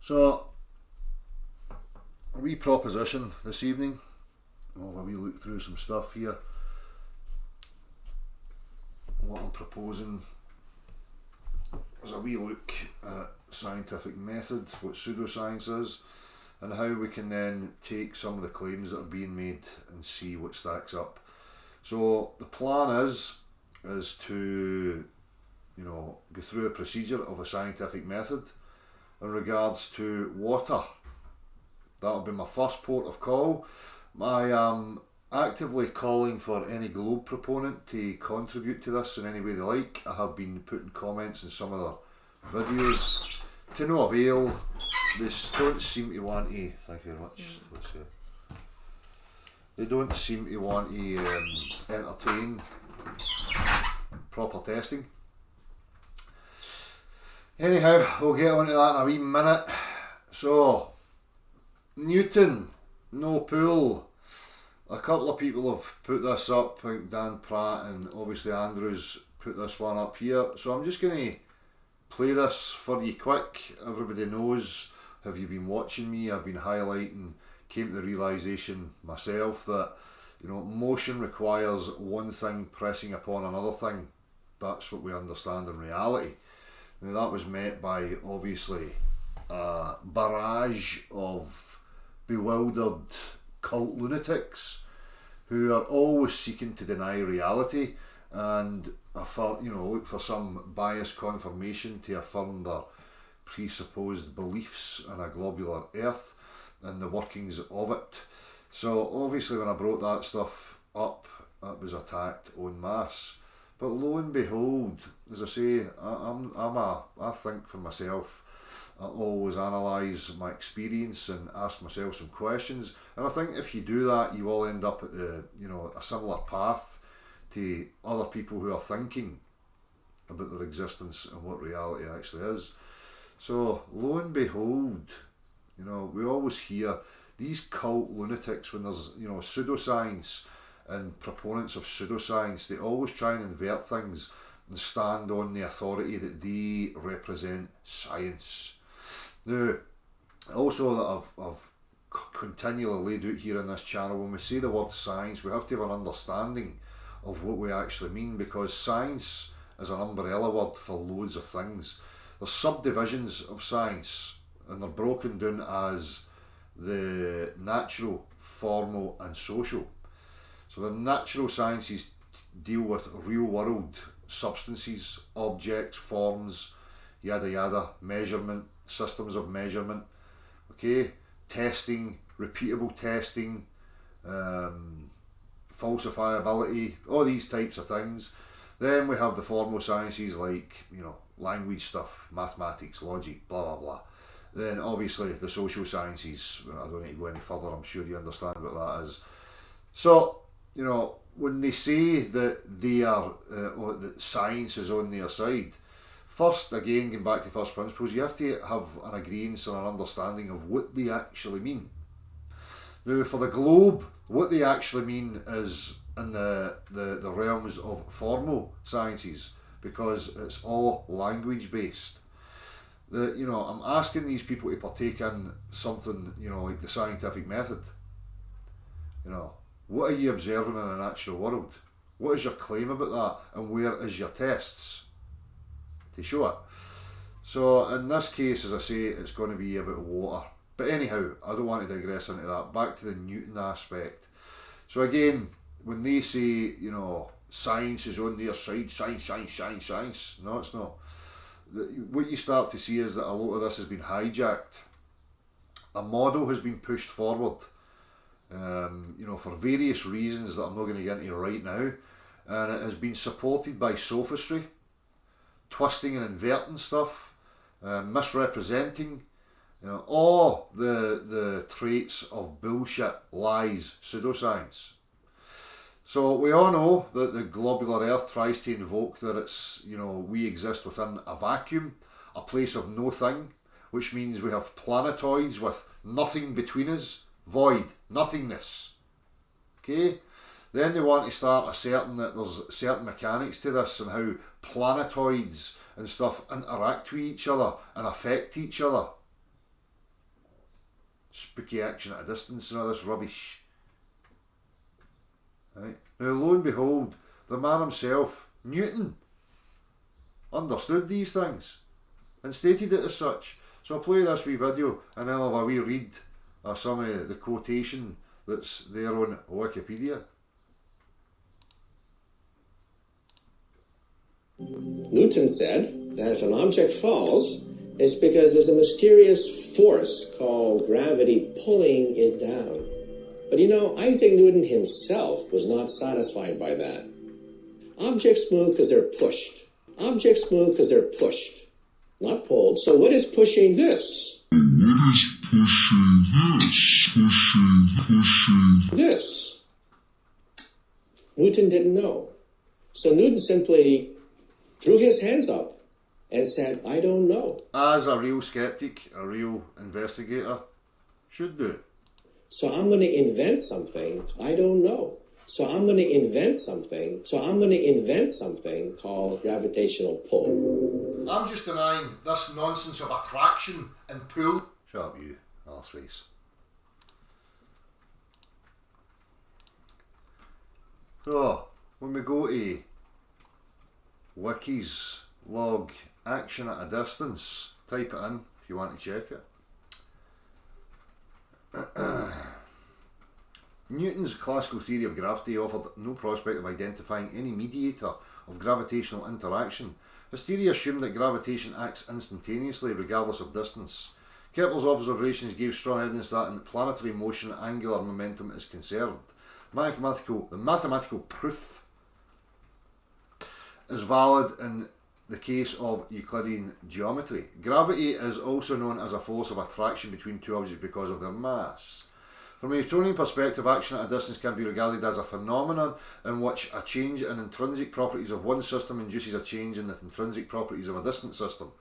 So, a wee proposition this evening. We'll have a wee look through some stuff here. What I'm proposing is a wee look at scientific method, what pseudoscience is, and how we can then take some of the claims that are being made and see what stacks up. So the plan is to, go through a procedure of a scientific method in regards to water. That'll be my first port of call. I am actively calling for any globe proponent to contribute to this in any way they like. I have been putting comments in some of their videos to no avail. They don't seem to want to, thank you very much, let's see. They don't seem to want to entertain proper testing. Anyhow, we'll get onto that in a wee minute. So, Newton, no pool. A couple of people have put this up, like Dan Pratt and obviously Andrews put this one up here. So I'm just going to play this for you quick. Everybody knows, have you been watching me, I've been highlighting, came to the realisation myself that motion requires one thing pressing upon another thing. That's what we understand in reality. Now that was met by obviously a barrage of bewildered cult lunatics who are always seeking to deny reality and look for some biased confirmation to affirm their presupposed beliefs in a globular earth and the workings of it. So obviously when I brought that stuff up, it was attacked en masse. But lo and behold, as I say, I think for myself. I always analyse my experience and ask myself some questions, and I think if you do that, you will end up at a similar path to other people who are thinking about their existence and what reality actually is. So lo and behold, we always hear these cult lunatics when there's pseudoscience and proponents of pseudoscience. They always try and invert things and stand on the authority that they represent science. Now, also that I've continually laid out here in this channel, when we say the word science, we have to have an understanding of what we actually mean, because science is an umbrella word for loads of things. There's subdivisions of science, and they're broken down as the natural, formal and social. So the natural sciences deal with real world substances, objects, forms, yada yada, measurement, systems of measurement, okay, testing, repeatable testing, falsifiability, all these types of things. Then we have the formal sciences like, language stuff, mathematics, logic, blah blah blah. Then obviously the social sciences, I don't need to go any further, I'm sure you understand what that is. So, when they say that they are, that science is on their side, first, again, going back to first principles, you have to have an agreement and an understanding of what they actually mean. Now, for the globe, what they actually mean is in the realms of formal sciences, because it's all language based. I'm asking these people to partake in something, like the scientific method. What are you observing in the natural world? What is your claim about that? And where is your tests to show it? So in this case, as I say, it's going to be about water. But anyhow, I don't want to digress into that. Back to the Newton aspect. So again, when they say, science is on their side, science. No, it's not. What you start to see is that a lot of this has been hijacked. A model has been pushed forward, for various reasons that I'm not going to get into right now, and it has been supported by sophistry, twisting and inverting stuff, misrepresenting, all the traits of bullshit, lies, pseudoscience. So we all know that the globular earth tries to invoke that it's, we exist within a vacuum, a place of no thing, which means we have planetoids with nothing between us, void, nothingness. Okay? Then they want to start asserting that there's certain mechanics to this and how planetoids and stuff interact with each other and affect each other. spooky action at a distance and all this rubbish. Right? Now, lo and behold, the man himself, Newton, understood these things and stated it as such. So I'll play this wee video and then I'll have a wee read of some of the quotation that's there on Wikipedia. Newton said that if an object falls, it's because there's a mysterious force called gravity pulling it down. But you know, Isaac Newton himself was not satisfied by that. Objects move because they're pushed. Objects move because they're pushed, not pulled. So what is pushing this? This. Newton didn't know. So Newton simply threw his hands up and said, I don't know. As a real skeptic, a real investigator should do. So I'm going to invent something I don't know. So I'm going to invent something. So I'm going to invent something called gravitational pull. I'm just denying this nonsense of attraction and pull. Shut up, you arseface. So, when we go to Wiki's log action at a distance, type it in if you want to check it. Newton's classical theory of gravity offered no prospect of identifying any mediator of gravitational interaction. His theory assumed that gravitation acts instantaneously regardless of distance. Kepler's observations gave strong evidence that in planetary motion angular momentum is conserved. The mathematical proof is valid in the case of Euclidean geometry. Gravity is also known as a force of attraction between two objects because of their mass. From a Newtonian perspective, action at a distance can be regarded as a phenomenon in which a change in intrinsic properties of one system induces a change in the intrinsic properties of a distant system,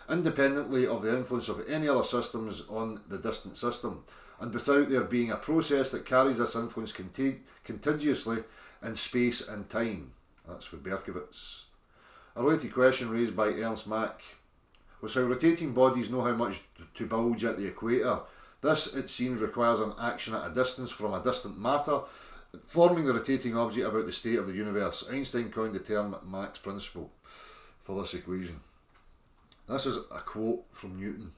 independently of the influence of any other systems on the distant system, and without there being a process that carries this influence contiguously in space and time. That's for Berkowitz. A related question raised by Ernst Mach was how rotating bodies know how much to bulge at the equator. This, it seems, requires an action at a distance from a distant matter, forming the rotating object about the state of the universe. Einstein coined the term Mach's principle for this equation. This is a quote from Newton.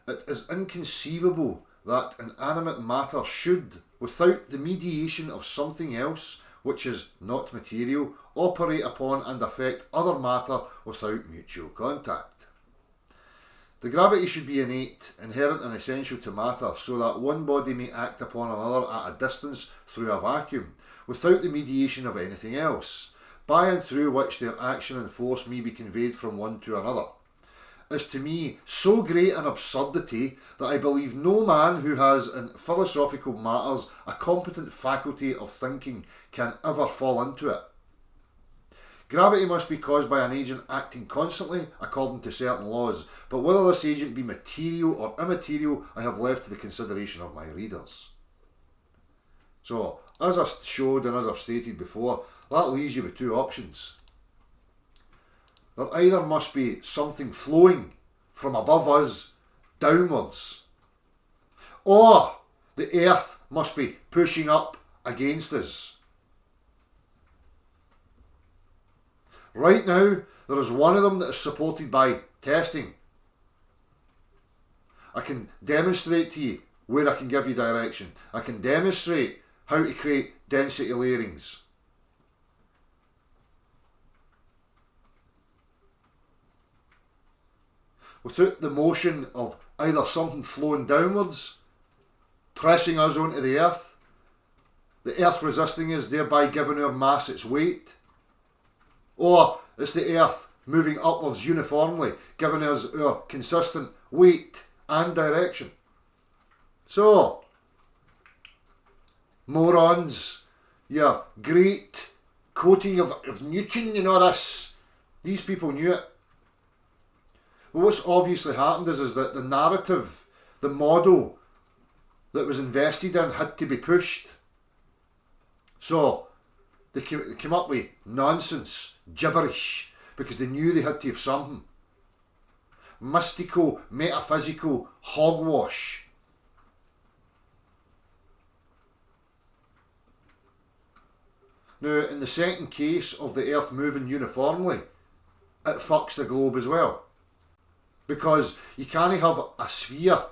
It is inconceivable that inanimate matter should, without the mediation of something else, which is not material, operate upon and affect other matter without mutual contact. The gravity should be innate, inherent and essential to matter, so that one body may act upon another at a distance through a vacuum, without the mediation of anything else, by and through which their action and force may be conveyed from one to another, is to me so great an absurdity that I believe no man who has in philosophical matters a competent faculty of thinking can ever fall into it. Gravity must be caused by an agent acting constantly according to certain laws, but whether this agent be material or immaterial I have left to the consideration of my readers. So, as I showed and as I've stated before, that leaves you with two options. There either must be something flowing from above us downwards, or the earth must be pushing up against us. Right now, there is one of them that is supported by testing. I can demonstrate to you where I can give you direction. I can demonstrate how to create density layerings. Without the motion of either something flowing downwards, pressing us onto the earth resisting us, thereby giving our mass its weight, or it's the earth moving upwards uniformly, giving us our consistent weight and direction. So, morons, your great quoting of Newton and all this, these people knew it. But what's obviously happened is that the narrative, the model that was invested in had to be pushed. So, they came up with nonsense, gibberish, because they knew they had to have something. Mystical, metaphysical hogwash. Now, in the second case of the Earth moving uniformly, it fucks the globe as well. Because you can't have a sphere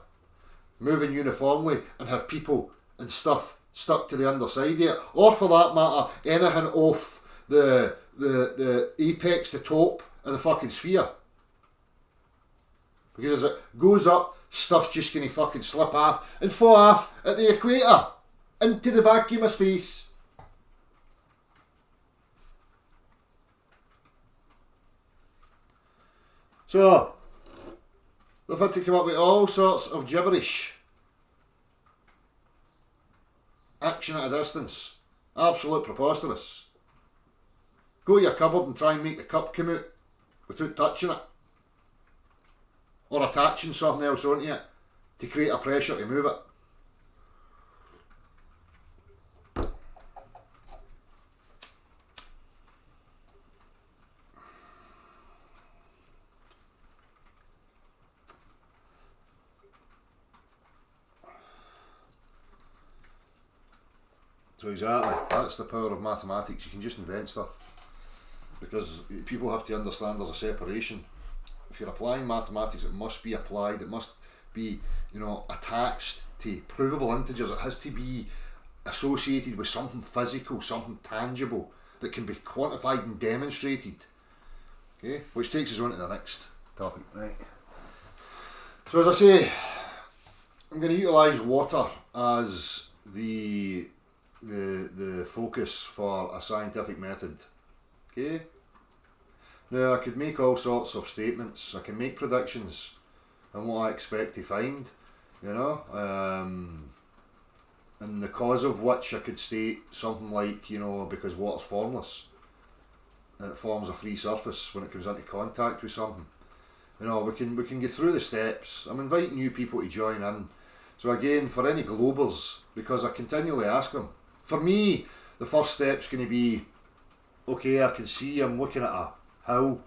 moving uniformly and have people and stuff stuck to the underside of it, or for that matter, anything off the apex, the top of the fucking sphere. Because as it goes up, stuff's just going to fucking slip off and fall off at the equator into the vacuum of space. So, they've had to come up with all sorts of gibberish. Action at a distance. Absolute preposterous. Go to your cupboard and try and make the cup come out without touching it. Or attaching something else onto it to create a pressure to move it. So exactly, that's the power of mathematics. You can just invent stuff. Because people have to understand there's a separation. If you're applying mathematics, it must be applied, it must be, attached to provable integers. It has to be associated with something physical, something tangible that can be quantified and demonstrated. Okay, which takes us on to the next topic. Right. So as I say, I'm going to utilise water as the focus for a scientific method. Okay. Now I could make all sorts of statements. I can make predictions on what I expect to find, and the cause of which I could state something like, because water's formless, it forms a free surface when it comes into contact with something. We can get through the steps. I'm inviting you people to join in. So again, for any globers, because I continually ask them, for me, the first step's going to be, okay, I can see I'm looking at a hill,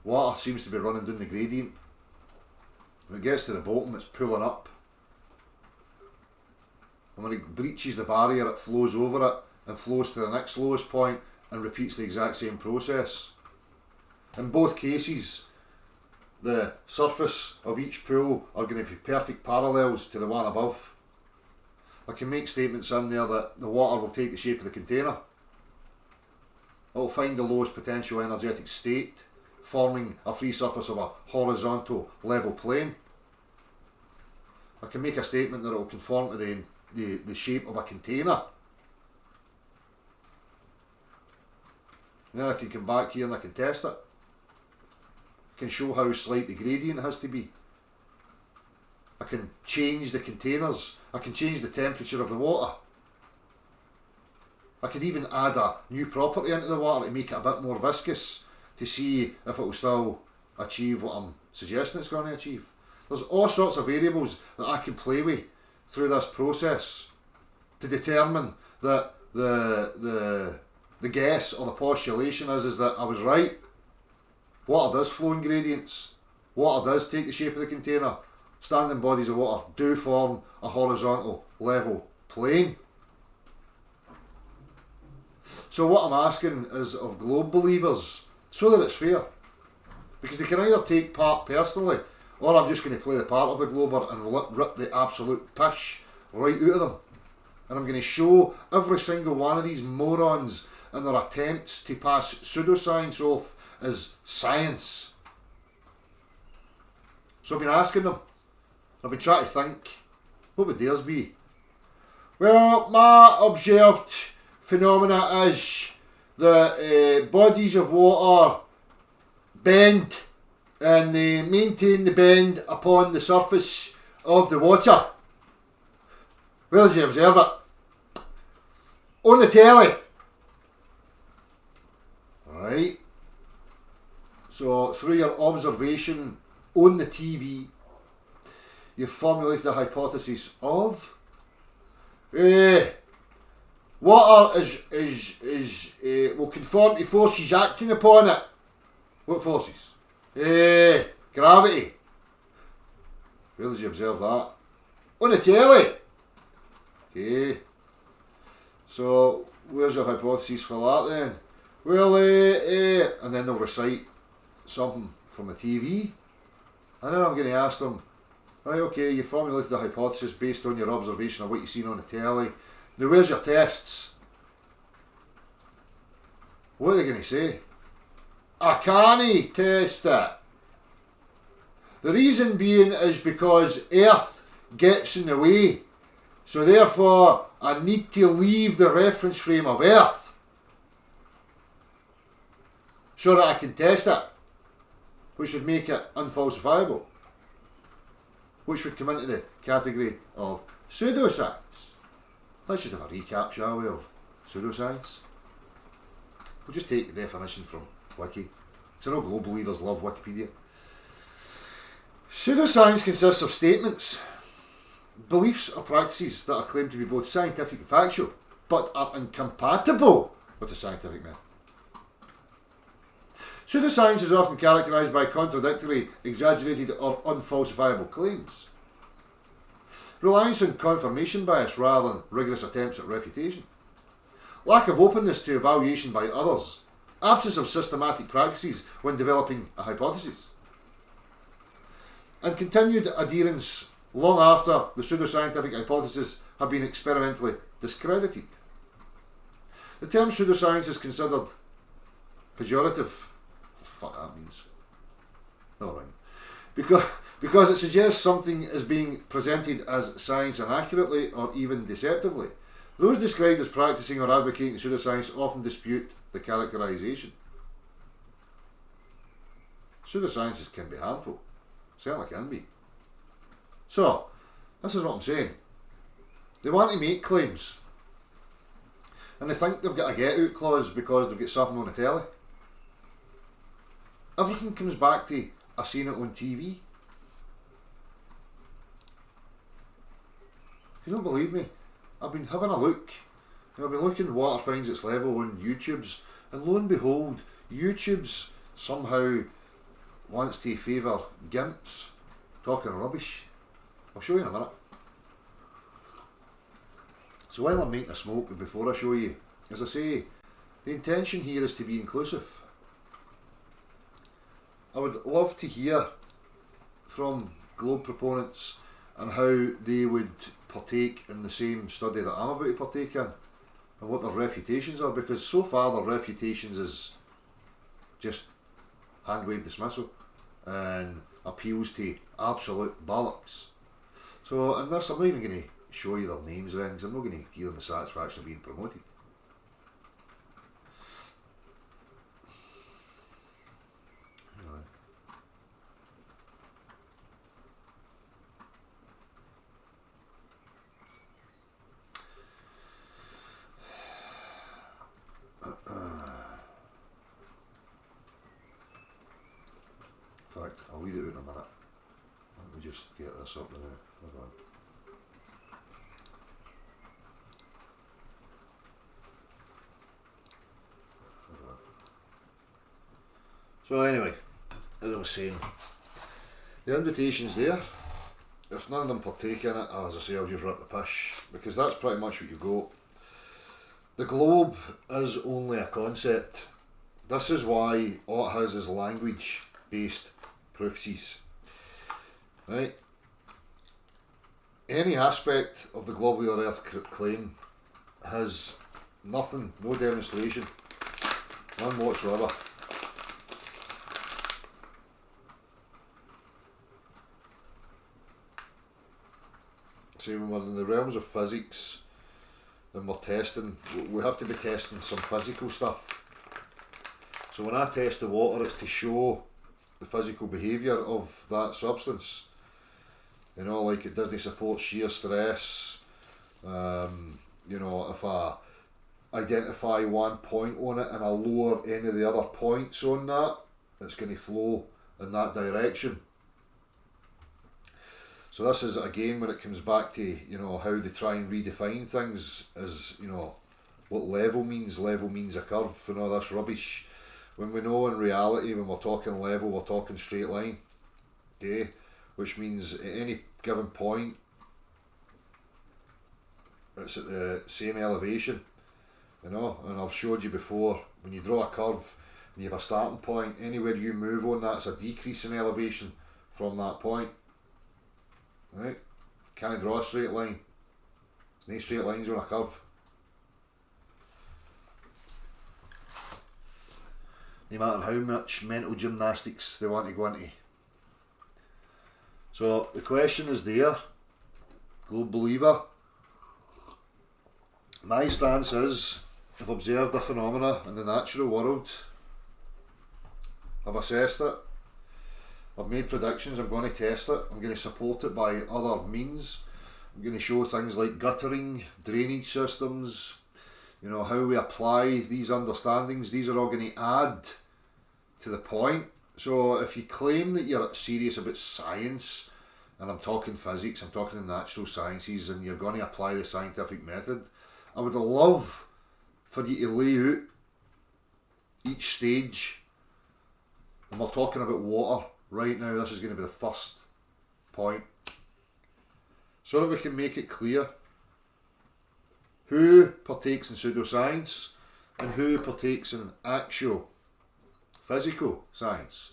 water seems to be running down the gradient. When it gets to the bottom, it's pulling up. And when it breaches the barrier, it flows over it and flows to the next lowest point and repeats the exact same process. In both cases, the surface of each pool are going to be perfect parallels to the one above. I can make statements in there that the water will take the shape of the container. It will find the lowest potential energetic state, forming a free surface of a horizontal level plane. I can make a statement that it will conform to the shape of a container. And then I can come back here and I can test it. I can show how slight the gradient has to be. I can change the containers. I can change the temperature of the water. I could even add a new property into the water to make it a bit more viscous to see if it will still achieve what I'm suggesting it's going to achieve. There's all sorts of variables that I can play with through this process to determine that the guess or the postulation is that I was right. Water does flow in gradients. Water does take the shape of the container. Standing bodies of water do form a horizontal level plane. So what I'm asking is of globe believers, so that it's fair. Because they can either take part personally, or I'm just going to play the part of the glober and rip the absolute pish right out of them. And I'm going to show every single one of these morons in their attempts to pass pseudoscience off as science. So I've been asking them, I've been trying to think, what would theirs be? Well, my observed phenomena is that bodies of water bend and they maintain the bend upon the surface of the water. Where did you observe it? On the telly. Right. So through your observation on the TV, you've formulated a hypothesis of water will conform to forces acting upon it. What forces? Gravity. Where did you observe that? On the telly. Okay. So where's your hypothesis for that then? Well, and then they'll recite something from the TV, and then I'm going to ask them, right, okay, you formulated a hypothesis based on your observation of what you've seen on the telly. Now, where's your tests? What are they going to say? I can't test it. The reason being is because Earth gets in the way. So therefore, I need to leave the reference frame of Earth so that I can test it, which would make it unfalsifiable, which would come into the category of pseudoscience. Let's just have a recap, shall we, of pseudoscience. We'll just take the definition from Wiki, because I know global leaders love Wikipedia. Pseudoscience consists of statements, beliefs or practices that are claimed to be both scientific and factual, but are incompatible with the scientific method. Pseudoscience is often characterised by contradictory, exaggerated or unfalsifiable claims. Reliance on confirmation bias rather than rigorous attempts at refutation. Lack of openness to evaluation by others. Absence of systematic practices when developing a hypothesis. And continued adherence long after the pseudoscientific hypotheses have been experimentally discredited. The term pseudoscience is considered pejorative. What the fuck that means? Never mind. Because it suggests something is being presented as science inaccurately or even deceptively. Those described as practicing or advocating pseudoscience often dispute the characterisation. Pseudosciences can be harmful. Certainly can be. So, this is what I'm saying. They want to make claims. And they think they've got a get-out clause because they've got something on the telly. Everything comes back to, I seen it on TV. If you don't believe me, I've been having a look. I've been looking what finds its level on YouTube's, and lo and behold, YouTube's somehow wants to favour gimps talking rubbish. I'll show you in a minute. So while I'm making a smoke, before I show you, as I say, the intention here is to be inclusive. I would love to hear from globe proponents and how they would partake in the same study that I'm about to partake in, and what their refutations are, because so far their refutations is just hand-wave dismissal and appeals to absolute bollocks. So in this, I'm not even going to show you their names or anything, 'cause I'm not going to give them the satisfaction of being promoted. In fact, I'll read it out in a minute. Let me just get this up now. Hold on. So anyway, as I was saying, the invitation's there. If none of them partake in it, as I say, I'll just rip the pish, because that's pretty much what you got. The globe is only a concept. This is why all it has is language-based proofs. Right? Any aspect of the globular Earth claim has nothing, no demonstration, none whatsoever. See, when we're in the realms of physics and we're testing, we have to be testing some physical stuff. So when I test the water, it's to show the physical behaviour of that substance. You know, like it doesn't support shear stress. You know, if I identify one point on it and I lower any of the other points on that, it's going to flow in that direction. So this is, again, when it comes back to, you know, how they try and redefine things is, you know, what level means. Level means a curve and all this rubbish. When we know in reality, when we're talking level, we're talking straight line. Okay? Which means at any given point, it's at the same elevation. You know, and I've showed you before, when you draw a curve and you have a starting point, anywhere you move on that's a decrease in elevation from that point. Right? Can't draw a straight line. There's no straight lines on a curve. No matter how much mental gymnastics they want to go into. So the question is there, globe believer. My stance is, I've observed the phenomena in the natural world, I've assessed it, I've made predictions, I'm going to test it, I'm going to support it by other means. I'm going to show things like guttering, drainage systems, you know, how we apply these understandings. These are all going to add to the point. So if you claim that you're serious about science, and I'm talking physics, I'm talking the natural sciences, and you're going to apply the scientific method, I would love for you to lay out each stage. And we're talking about water right now. This is going to be the first point, so that we can make it clear who partakes in pseudoscience and who partakes in actual physical science.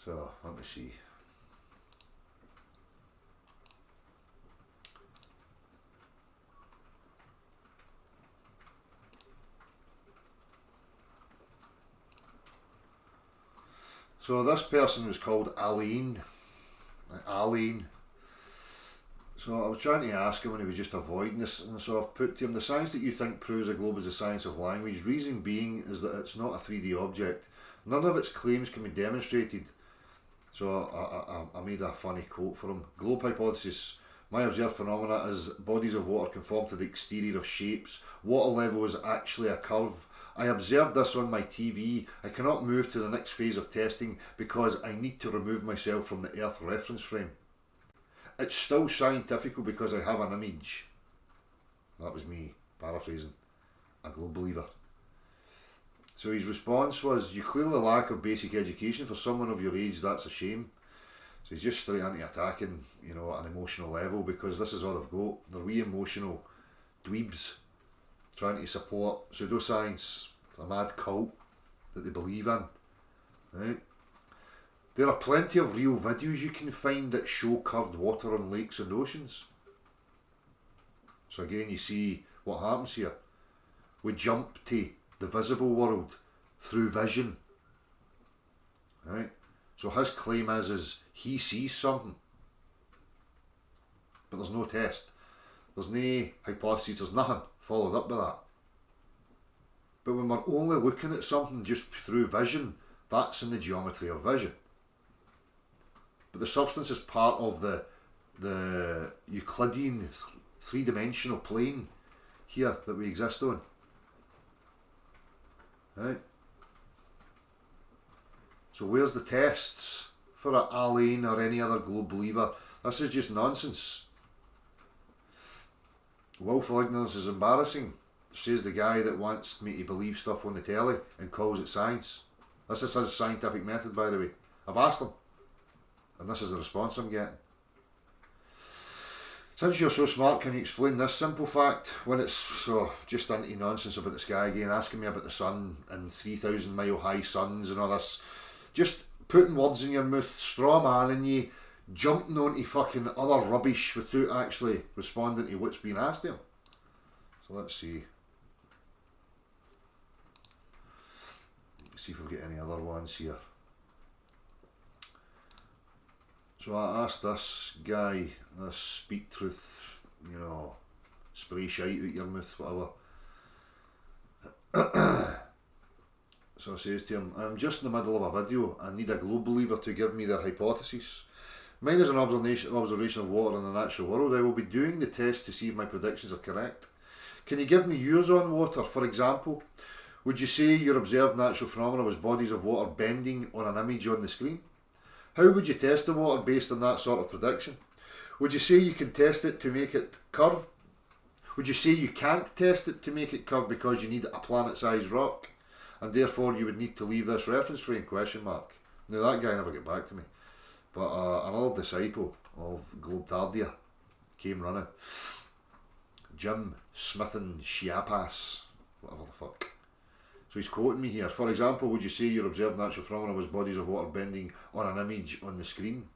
So, let me see. So this person was called Aline. Aline. So I was trying to ask him, and he was just avoiding this, and so I've put to him, the science that you think proves a globe is the science of language. Reason being is that it's not a 3D object. None of its claims can be demonstrated. So I made a funny quote for him. Globe hypothesis. My observed phenomena is bodies of water conform to the exterior of shapes. Water level is actually a curve. I observed this on my TV. I cannot move to the next phase of testing because I need to remove myself from the Earth reference frame. It's still scientific because I have an image. That was me, paraphrasing, a globe believer. So his response was, you clearly lack of basic education for someone of your age, that's a shame. So he's just straight into attacking, you know, at an emotional level, because this is all they've got. They're wee emotional dweebs trying to support pseudoscience, a mad cult that they believe in. Right? There are plenty of real videos you can find that show curved water on lakes and oceans. So again, you see what happens here. We jump to the visible world through vision. Right? So his claim is he sees something, but there's no test. There's no hypothesis, there's nothing followed up by that. But when we're only looking at something just through vision, that's in the geometry of vision. But the substance is part of the Euclidean three-dimensional plane here that we exist on. Right? So where's the tests for an Alain or any other globe believer? This is just nonsense. Willful ignorance is embarrassing, says the guy that wants me to believe stuff on the telly and calls it science. This is his scientific method, by the way. I've asked him, and this is the response I'm getting. Since you're so smart, can you explain this simple fact? When it's so just into nonsense about the sky again, asking me about the sun and 3,000 mile high suns and all this, just putting words in your mouth, straw manning you, jumping onto fucking other rubbish without actually responding to what's being asked of him. So let's see. Let's see if we've got any other ones here. So I asked this guy, this speak truth, you know, spray shite out your mouth, whatever. So I says to him, I'm just in the middle of a video. I need a globe believer to give me their hypothesis. Mine is an observation of water in the natural world. I will be doing the test to see if my predictions are correct. Can you give me yours on water? For example, would you say your observed natural phenomena was bodies of water bending on an image on the screen? How would you test the water based on that sort of prediction? Would you say you can test it to make it curve? Would you say you can't test it to make it curve because you need a planet-sized rock, and therefore you would need to leave this reference frame? Question mark. Now that guy never got back to me. But another disciple of Globetardia came running. Jim Smithen Chiapas, whatever the fuck. So he's quoting me here. For example, would you say your observed natural phenomena was bodies of water bending on an image on the screen?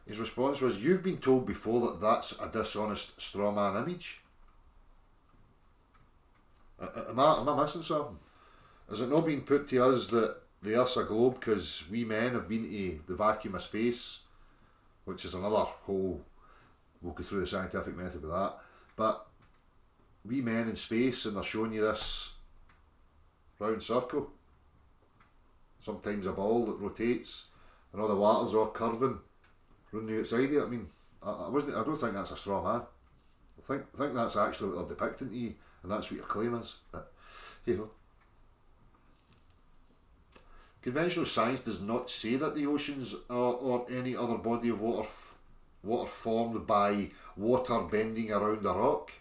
His response was, you've been told before that that's a dishonest straw man image. Am I missing something? Has it not been put to us that the Earth's a globe because we men have been to the vacuum of space, which is another whole, we'll go through the scientific method with that, but we men in space, and they're showing you this round circle, sometimes a ball that rotates, and all the water's all curving around the outside of it. I mean, I don't think that's a straw man. I think that's actually what they're depicting to you, and that's what your claim is. But, you know. Conventional science does not say that the oceans or any other body of water formed by water bending around a rock.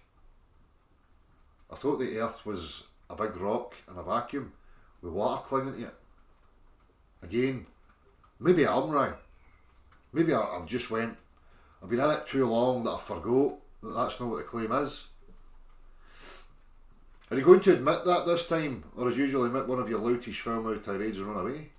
I thought the Earth was a big rock in a vacuum with water clinging to it. Again, maybe I'm wrong. Maybe I've been in it too long that I forgot that that's not what the claim is. Are you going to admit that this time, or as usual admit one of your loutish foul-mouthed tirades and run away?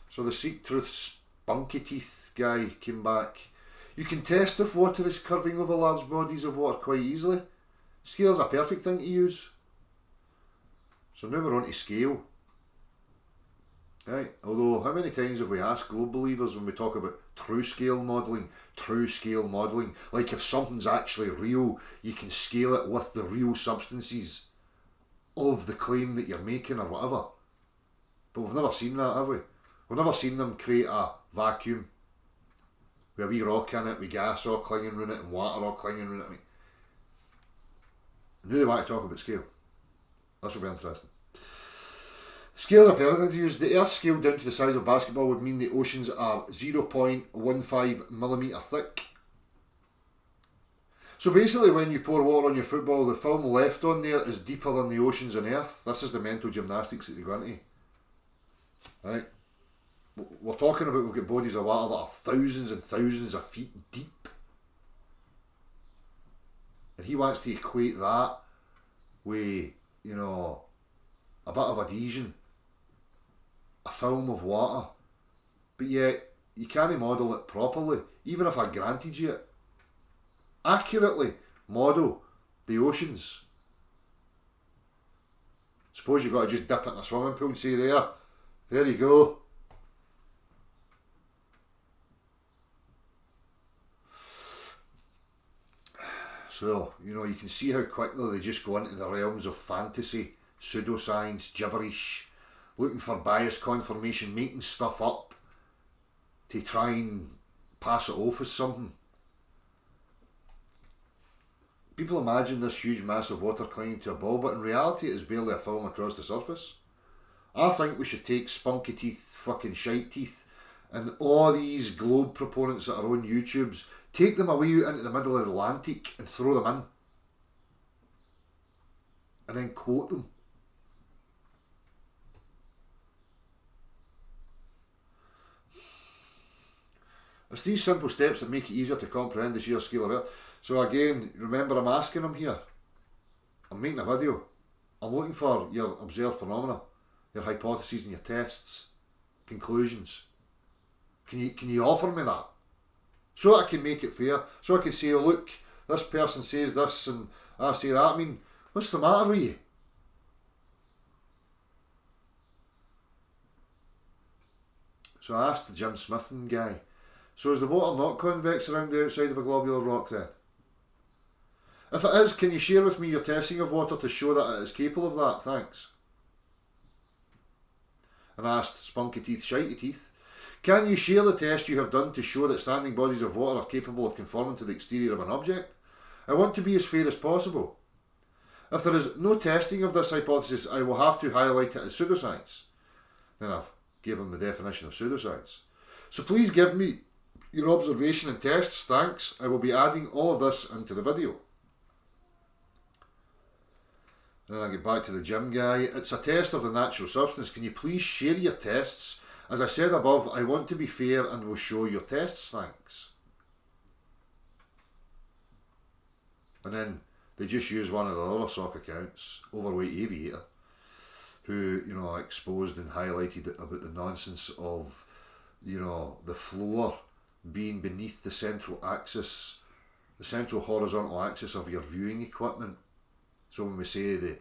So the Seek Truth spunky teeth guy came back. You can test if water is curving over large bodies of water quite easily. Scale's a perfect thing to use. So now we're on to scale. Right. Although, how many times have we asked globe believers when we talk about true scale modelling, like if something's actually real, you can scale it with the real substances of the claim that you're making or whatever. But we've never seen that, have we? We've never seen them create a vacuum with a wee rock in it, with gas all clinging around it and water all clinging around it. I mean, now they want to talk about scale. This will be interesting. Scales are perfect to use. The Earth scaled down to the size of a basketball would mean the oceans are 0.15mm thick. So basically when you pour water on your football, the film left on there is deeper than the oceans and Earth. This is the mental gymnastics that they go into. Right? We're talking about we've got bodies of water that are thousands and thousands of feet deep. And he wants to equate that with, you know, a bit of adhesion. A film of water, but yet you can't model it properly, even if I granted you it. Accurately model the oceans. Suppose you've got to just dip it in a swimming pool and say, there you go. So, you know, you can see how quickly they just go into the realms of fantasy, pseudoscience, gibberish, looking for bias confirmation, making stuff up to try and pass it off as something. People imagine this huge mass of water clinging to a ball, but in reality it is barely a film across the surface. I think we should take spunky teeth, fucking shite teeth, and all these globe proponents that are on YouTubes, take them away out into the middle of the Atlantic and throw them in. And then quote them. It's these simple steps that make it easier to comprehend the sheer scale of it. So again, remember I'm asking him here. I'm making a video. I'm looking for your observed phenomena, your hypotheses and your tests, conclusions. Can you offer me that? So that I can make it fair. So I can say, oh, look, this person says this and I say that. I mean, what's the matter with you? So I asked the Jim Smithen guy, so is the water not convex around the outside of a globular rock then? If it is, can you share with me your testing of water to show that it is capable of that? Thanks. And I asked Spunky Teeth, Shitey Teeth, can you share the test you have done to show that standing bodies of water are capable of conforming to the exterior of an object? I want to be as fair as possible. If there is no testing of this hypothesis, I will have to highlight it as pseudoscience. Then I've given the definition of pseudoscience. So please give me your observation and tests, thanks. I will be adding all of this into the video. And then I get back to the gym guy. It's a test of the natural substance. Can you please share your tests? As I said above, I want to be fair and will show your tests, thanks. And then they just use one of the other sock accounts, Overweight Aviator, who, you know, exposed and highlighted about the nonsense of, you know, the floor being beneath the central axis, the central horizontal axis of your viewing equipment. So when we say the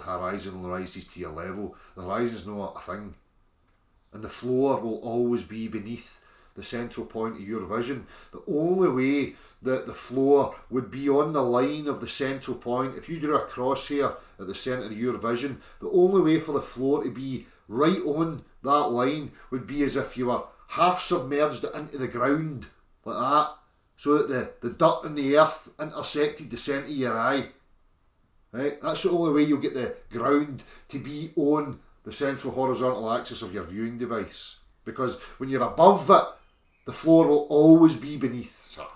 horizon rises to your level, the horizon's not a thing. And the floor will always be beneath the central point of your vision. The only way that the floor would be on the line of the central point, if you drew a crosshair at the centre of your vision, the only way for the floor to be right on that line would be as if you were half submerged into the ground, like that, so that the dirt and the earth intersected the centre of your eye. Right? That's the only way you'll get the ground to be on the central horizontal axis of your viewing device. Because when you're above it, the floor will always be beneath. So,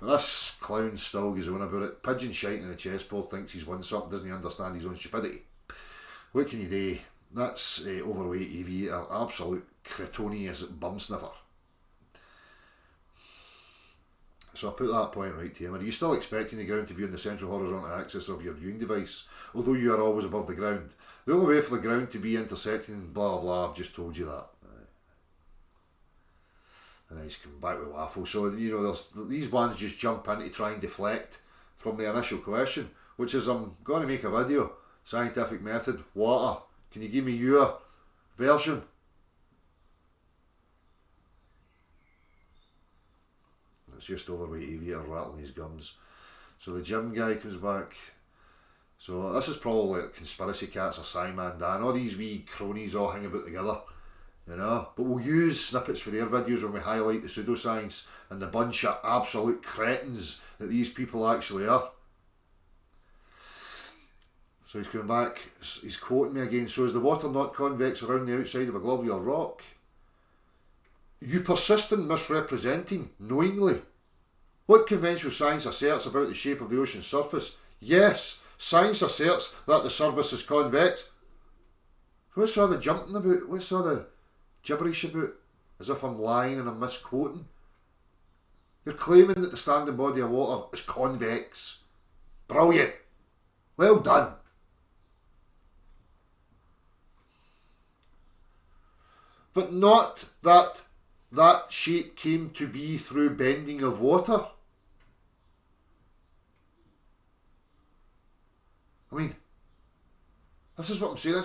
but this clown still goes on about it. Pigeon shite in a chessboard, thinks he's won something, doesn't he understand his own stupidity. What can you do? That's Overweight Aviator, absolute cretonious bum sniffer. So I put that point right to him. Are you still expecting the ground to be on the central horizontal axis of your viewing device, although you are always above the ground? The only way for the ground to be intersecting blah blah, I've just told you that. And he's come back with waffle. So, you know, these ones just jump in to try and deflect from the initial question, which is, I'm going to make a video, scientific method, water. Can you give me your version? It's just Overweight Aviator rattling his gums. So the gym guy comes back. So this is probably like Conspiracy Cats or Simon Dan. All these wee cronies all hang about together, you know. But we'll use snippets for their videos when we highlight the pseudoscience and the bunch of absolute cretins that these people actually are. So he's coming back, he's quoting me again. So is the water not convex around the outside of a globular rock? You persist in misrepresenting, knowingly, what conventional science asserts about the shape of the ocean's surface. Yes, science asserts that the surface is convex. What's all the jumping about? What's all the gibberish about? As if I'm lying and I'm misquoting. You're claiming that the standing body of water is convex. Brilliant. Well done. But not that that shape came to be through bending of water. I mean, this is what I'm saying.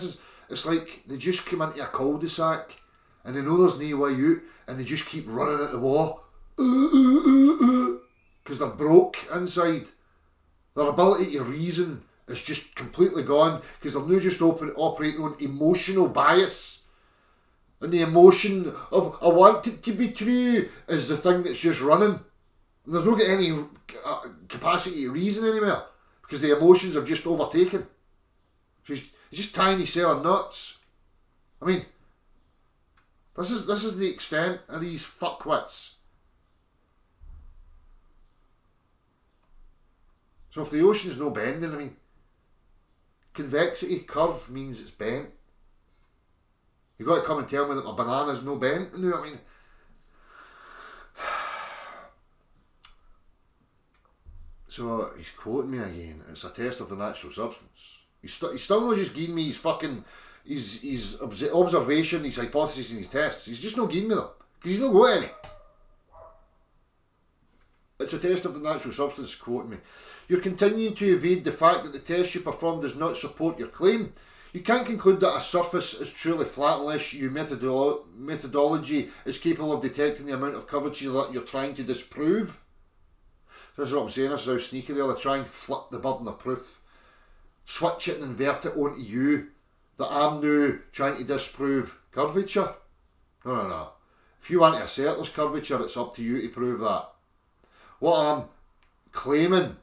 It's like they just come into a cul-de-sac and they know there's no way out and they just keep running at the wall because they're broke inside. Their ability to reason is just completely gone because they're now just operating on emotional bias. And the emotion of I want it to be true is the thing that's just running. And there's not got any capacity to reason anymore because the emotions have just overtaken. So he's just tiny selling nuts. I mean, this is the extent of these fuckwits. So if the ocean's no bending, I mean, convexity curve means it's bent. You've got to come and tell me that my banana's no bent. You know what I mean? So he's quoting me again. It's a test of the natural substance. He's still not just giving me his fucking his observation, his hypothesis, and his tests. He's just not giving me them because he's not got any. It's a test of the natural substance. Quoting me. You're continuing to evade the fact that the test you performed does not support your claim. You can't conclude that a surface is truly flat unless your methodology is capable of detecting the amount of curvature that you're trying to disprove. So this is what I'm saying. This is how sneaky they are. They try and flip the burden of proof. Switch it and invert it onto you. That I'm now trying to disprove curvature. No. If you want to assert there's curvature, it's up to you to prove that. What I'm claiming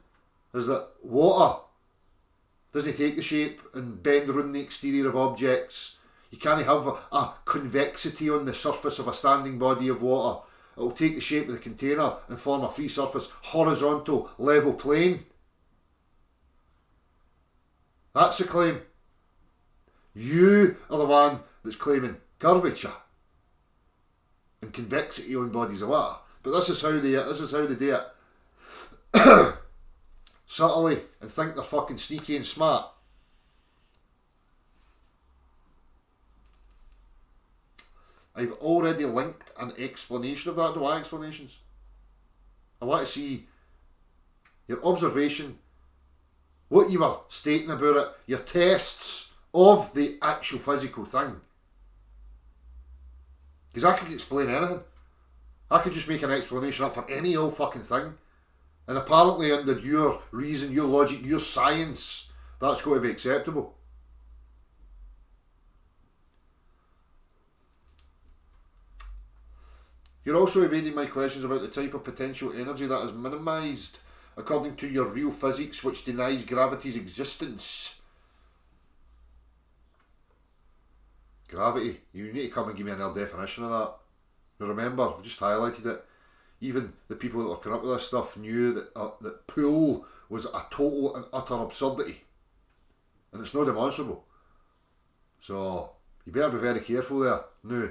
is that water doesn't take the shape and bend around the exterior of objects. You can't have a convexity on the surface of a standing body of water. It will take the shape of the container and form a free surface, horizontal, level plane. That's the claim. You are the one that's claiming curvature and convexity on bodies of water. But this is how they do it. Subtly, and think they're fucking sneaky and smart. I've already linked an explanation of that. Do I explanations? I want to see your observation, what you were stating about it, your tests of the actual physical thing. Because I could explain anything. I could just make an explanation up for any old fucking thing. And apparently under your reason, your logic, your science, that's got to be acceptable. You're also evading my questions about the type of potential energy that is minimised according to your real physics, which denies gravity's existence. Gravity. You need to come and give me another definition of that. Now remember, I've just highlighted it. Even the people that were coming up with this stuff knew that pull was a total and utter absurdity. And it's not demonstrable. So, you better be very careful there. No.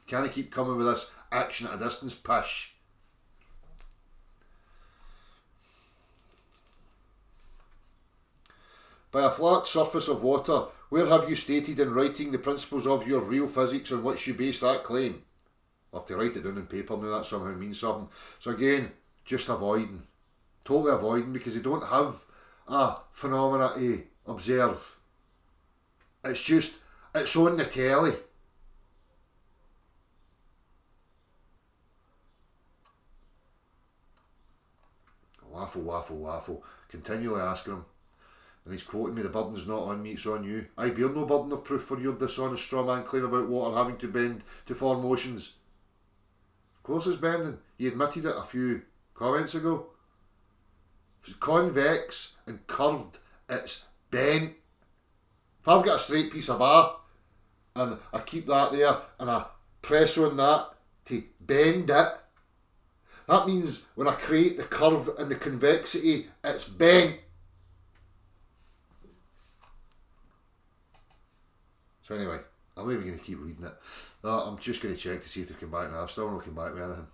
Can't keep coming with this action at a distance pish. By a flat surface of water, where have you stated in writing the principles of your real physics on which you base that claim? I'll have to write it down in paper now, that somehow means something. So again, just avoiding. Totally avoiding, because they don't have a phenomena to observe. It's on the telly. Waffle. Continually asking him. And he's quoting me, the burden's not on me, it's on you. I bear no burden of proof for your dishonest strawman claim about water having to bend to form motions. Of course it's bending. He admitted it a few comments ago. If it's convex and curved, it's bent. If I've got a straight piece of bar and I keep that there and I press on that to bend it, that means when I create the curve and the convexity, it's bent. So anyway, I'm not even going to keep reading it. I'm just going to check to see if they've come back now. I've still not come back with anything.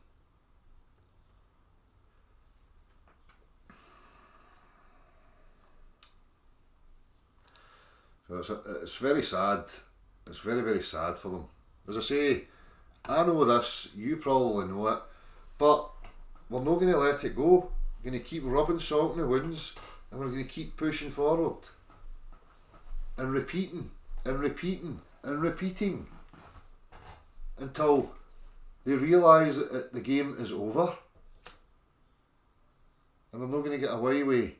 So it's very sad. It's very, very sad for them. As I say, I know this, you probably know it, but we're not going to let it go. We're going to keep rubbing salt in the wounds, and we're going to keep pushing forward. And repeating, and repeating, and repeating. Until they realise that the game is over. And they're not going to get away with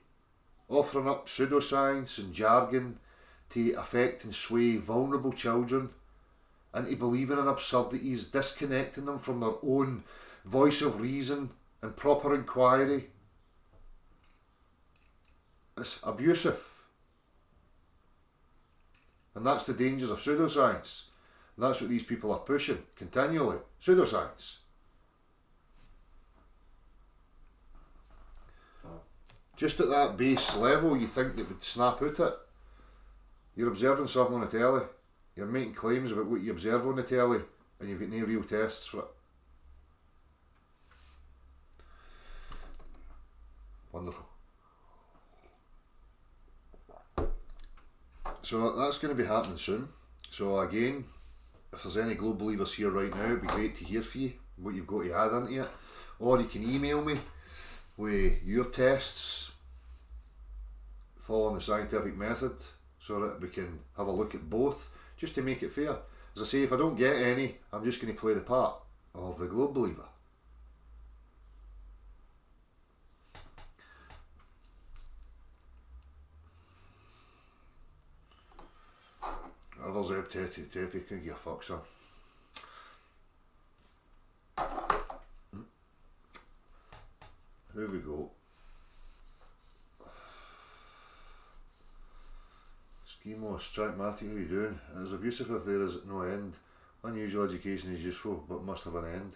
offering up pseudoscience and jargon to affect and sway vulnerable children into believing in absurdities, disconnecting them from their own voice of reason and proper inquiry. It's abusive. And that's the dangers of pseudoscience. And that's what these people are pushing continually. Pseudoscience. Just at that base level, you think they would snap out it. You're observing something on the telly. You're making claims about what you observe on the telly, and you've got no real tests for it. Wonderful. So that's going to be happening soon. So again, if there's any globe believers here right now, it'd be great to hear from you what you've got to add into it. Or you can email me with your tests following the scientific method so that we can have a look at both, just to make it fair. As I say, if I don't get any, I'm just going to play the part of the globe believer. Others out to can give a fuck, son. Here we go. Schemo, strike Matthew, how you doing? It is abusive if there is no end. Unusual education is useful, but must have an end.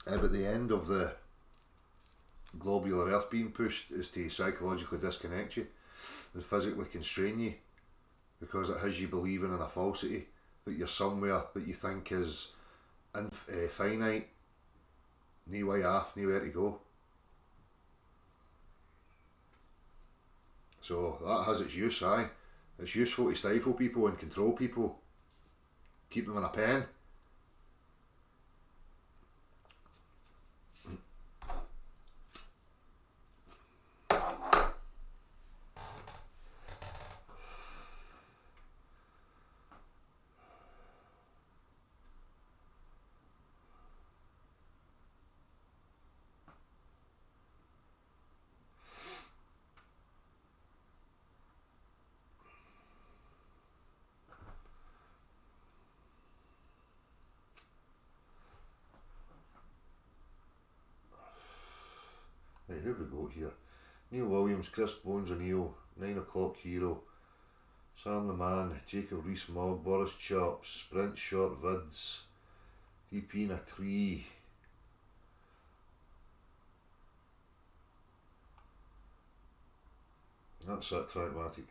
But the end of the globular earth being pushed is to psychologically disconnect you and physically constrain you, because it has you believing in a falsity that you're somewhere that you think is finite, no way off, nowhere to go. So that has its use, aye. It's useful to stifle people and control people, keep them in a pen. Right, who we got here? Neil Williams, Chris Bones O'Neill, 9 o'clock hero, Sam the Man, Jacob Rees-Mogg, Boris Chops, Sprint Short Vids, DP in a tree. That's it, Trackmatic.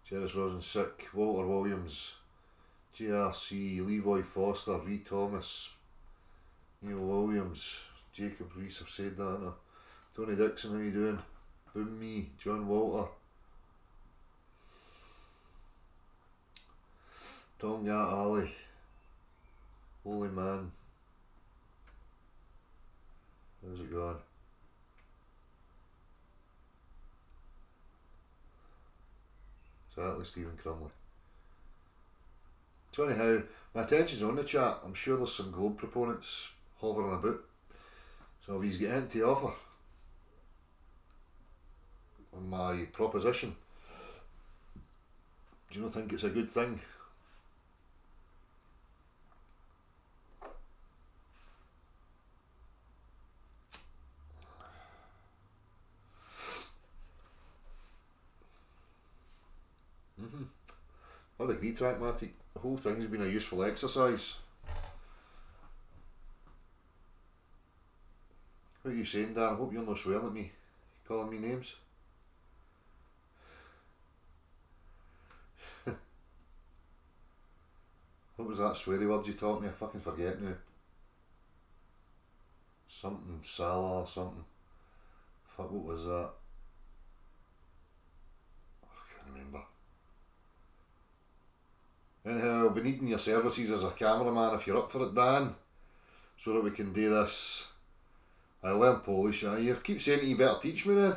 Jerris Rosen Sick, Walter Williams, JRC, Leroy Foster, Ree Thomas, Neil Williams, Jacob Rees, I've said that, no? Tony Dixon, how you doing? Boom Me, John Walter, Tom Gat Ali, Holy Man. How's it going? Exactly, Stephen Crumley. So anyhow, my attention's on the chat. I'm sure there's some Globe proponents hovering about. So if he's getting into offer on my proposition, do you not think it's a good thing? I'd agree, Trackmatic. The whole thing's been a useful exercise. What are you saying, Dan? I hope you're not swearing at me. You calling me names? What was that sweary word you taught me? I fucking forget now. Something Salah or something. Fuck, what was that? I can't remember. Anyhow, I'll be needing your services as a cameraman if you're up for it, Dan, so that we can do this. I learn Polish, you keep saying you better teach me then.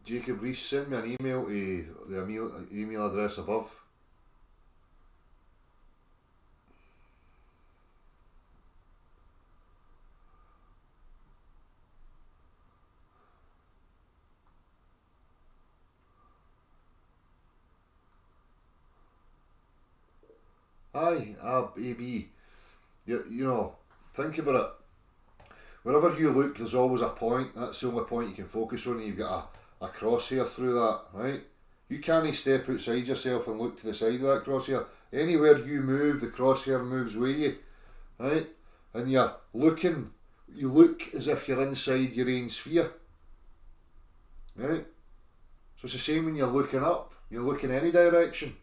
Jacob Rees, send me an email to the email address above. Aye, AB. You know, think about it. Wherever you look, there's always a point. That's the only point you can focus on. You've got a crosshair through that, right? You can't step outside yourself and look to the side of that crosshair. Anywhere you move, the crosshair moves with you, right? And you're looking, you look as if you're inside your own sphere, right? So it's the same when you're looking up. You're looking any direction.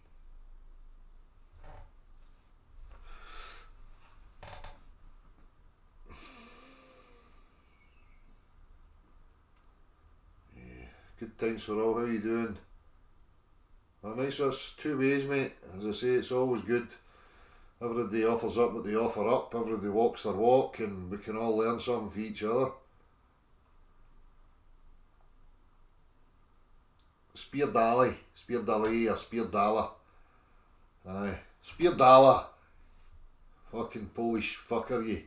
Good times for all, how you doing? Oh, nice, that's two ways, mate. As I say, it's always good. Everybody offers up what they offer up, everybody walks their walk, and we can all learn something from each other. Spierdali or Spierdala. Aye, Spierdala. Fucking Polish fucker, you.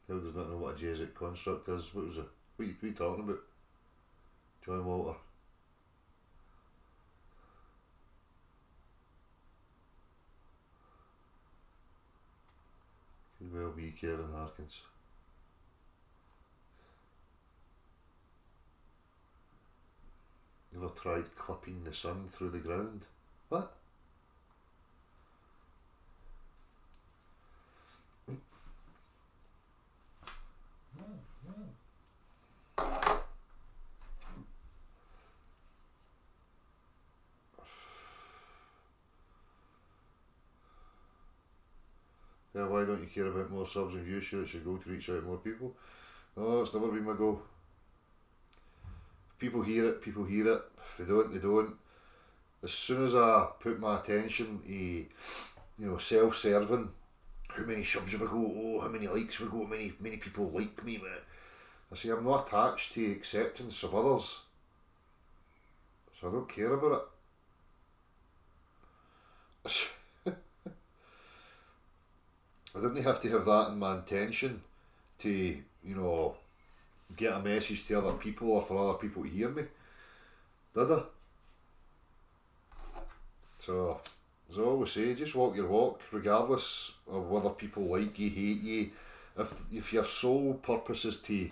How does not know what a Jesuit construct is? What are you talking about? John Walter. well be Kevin Harkins. Never tried clipping the sun through the ground? What? Yeah, why don't you care about more subs and views? Sure, it should go to reach out to more people. No, it's never been my goal. If people hear it, people hear it. If they don't, they don't. As soon as I put my attention to, self-serving, how many subs have I got? Oh, how many likes have I got? Many people like me. I say I'm not attached to acceptance of others, so I don't care about it. I didn't have to have that in my intention to, get a message to other people or for other people to hear me, did I? So, as I always say, just walk your walk, regardless of whether people like you, hate you. If your sole purpose is to,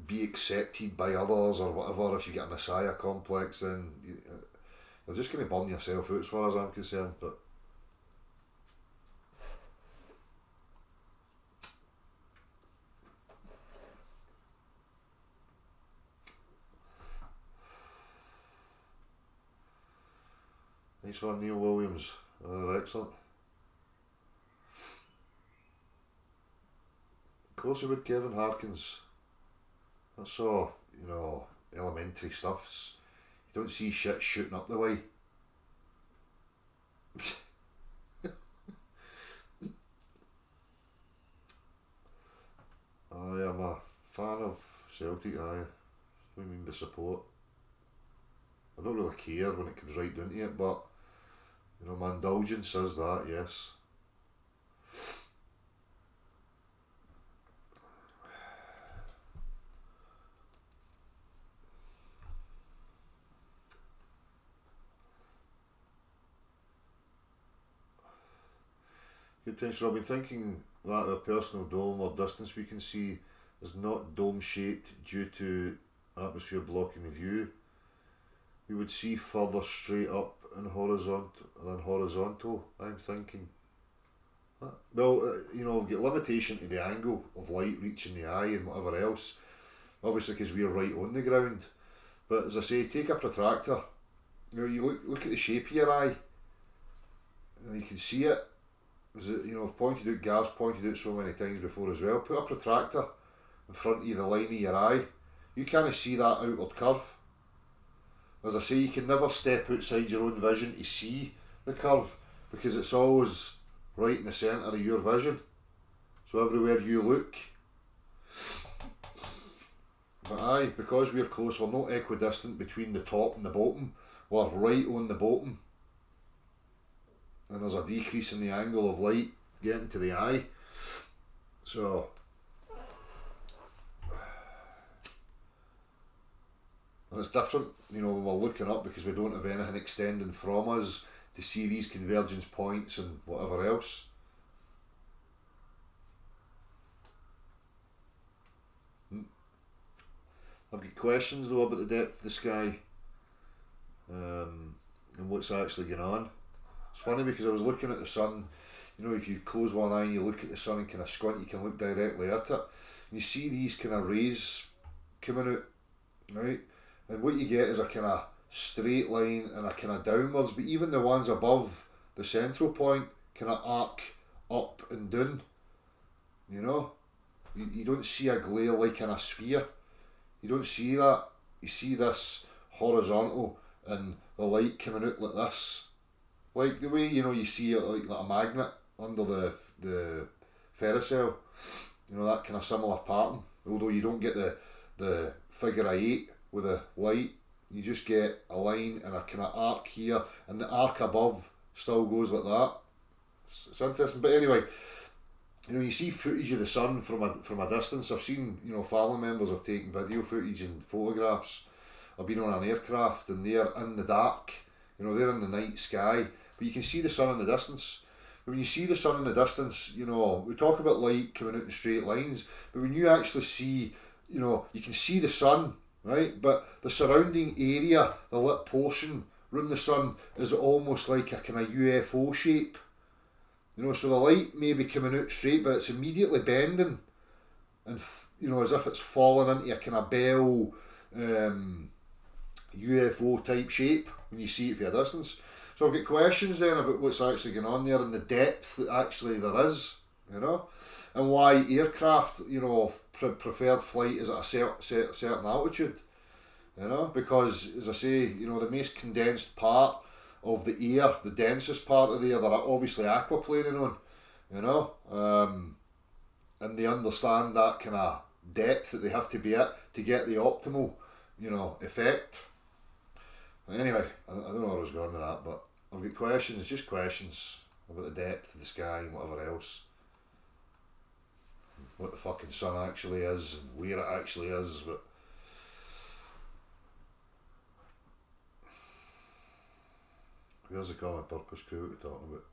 be accepted by others or whatever, if you get a messiah complex, then you're just going to burn yourself out as far as I'm concerned. But nice one, Neil Williams. Excellent. Of course he would, Kevin Harkins. That's all, elementary stuffs. You don't see shit shooting up the way. I am a fan of Celtic, I don't mean by support. I don't really care when it comes right down to it, but my indulgence is that, yes. Good times. So I've been thinking that a personal dome or distance we can see is not dome shaped due to atmosphere blocking the view. We would see further straight up and horizontal, I'm thinking. Well, we've got limitation to the angle of light reaching the eye and whatever else, obviously because we're right on the ground. But as I say, take a protractor, you look at the shape of your eye, you can see it. As I've pointed out, Gar's pointed out so many times before as well, put a protractor in front of the line of your eye, you can't see that outward curve. As I say, you can never step outside your own vision to see the curve because it's always right in the centre of your vision. So everywhere you look. But aye, because we're close, we're not equidistant between the top and the bottom. We're right on the bottom. And there's a decrease in the angle of light getting to the eye. So and it's different, when we're looking up because we don't have anything extending from us to see these convergence points and whatever else. I've got questions though about the depth of the sky and what's actually going on. It's funny because I was looking at the sun, if you close one eye and you look at the sun and kind of squint, you can look directly at it. And you see these kind of rays coming out, right? And what you get is a kind of straight line and a kind of downwards, but even the ones above the central point kind of arc up and down, You don't see a glare like in a sphere. You don't see that. You see this horizontal and the light coming out like this. Like the way, you see it like a magnet under the Ferricell. That kind of similar pattern. Although you don't get the figure of 8 with a light, you just get a line and a kind of arc here, and the arc above still goes like that. It's interesting, but anyway, you see footage of the sun from a distance. I've seen, family members have taken video footage and photographs. I've been on an aircraft and they're in the dark, they're in the night sky, but you can see the sun in the distance. when you see the sun in the distance, you know, we talk about light coming out in straight lines, but when you actually see, you know, you can see the sun, right? But the surrounding area, the lit portion around the sun, is almost like a kind of UFO shape. You know, so the light may be coming out straight, but it's immediately bending, and you know, as if it's falling into a kind of bell, UFO type shape when you see it from a distance. So I've got questions then about what's actually going on there and the depth that actually there is, you know, and why aircraft, you know, preferred flight is at a certain altitude, you know, because as I say, you know, the most condensed part of the air, the densest part of the air, they're obviously aquaplaning on, you know, and they understand that kind of depth that they have to be at to get the optimal, you know, effect. Anyway, I don't know where I was going with that, but I've got questions, just questions about the depth of the sky and whatever else. What the fucking sun actually is and where it actually is, but where's the common purpose crew we're talking about?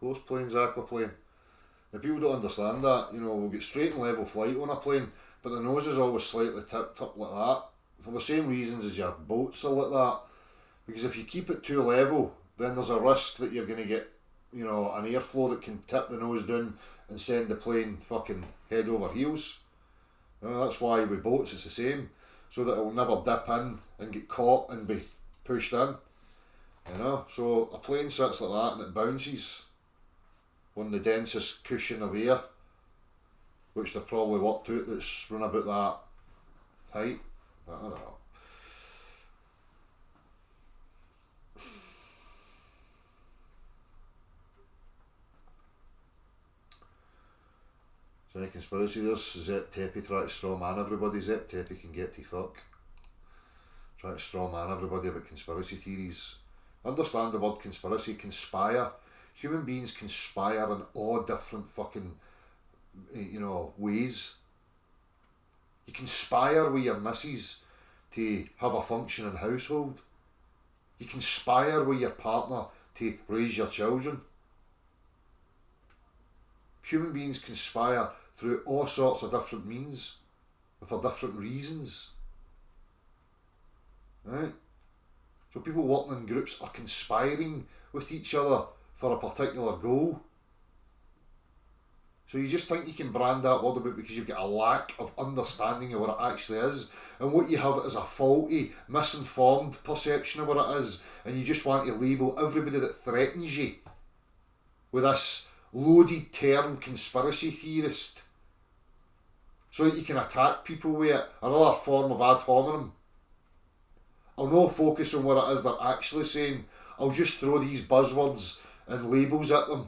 Ghost planes, aquaplane. Now people don't understand that, you know, we'll get straight and level flight on a plane, but the nose is always slightly tipped up like that, for the same reasons as your boats are like that. Because if you keep it too level, then there's a risk that you're going to get, you know, an airflow that can tip the nose down and send the plane fucking head over heels. You know, that's why with boats it's the same, so that it will never dip in and get caught and be pushed in. You know, so a plane sits like that and it bounces on the densest cushion of air, which they've probably worked out that's run about that height. But I don't know. Is there any conspiracy? There's Zep Tepe trying to straw man everybody. Zep Tepe can get to fuck. Trying to straw man everybody about conspiracy theories. Understand the word conspiracy, conspire. Human beings conspire in all different fucking, you know, ways. You conspire with your missus to have a functioning household. You conspire with your partner to raise your children. Human beings conspire through all sorts of different means, for different reasons. Right? So people working in groups are conspiring with each other for a particular goal. So you just think you can brand that word about because you've got a lack of understanding of what it actually is, and what you have is a faulty, misinformed perception of what it is, and you just want to label everybody that threatens you with this loaded term conspiracy theorist, so that you can attack people with it, another form of ad hominem. I'll not focus on what it is they're actually saying, I'll just throw these buzzwords and labels at them.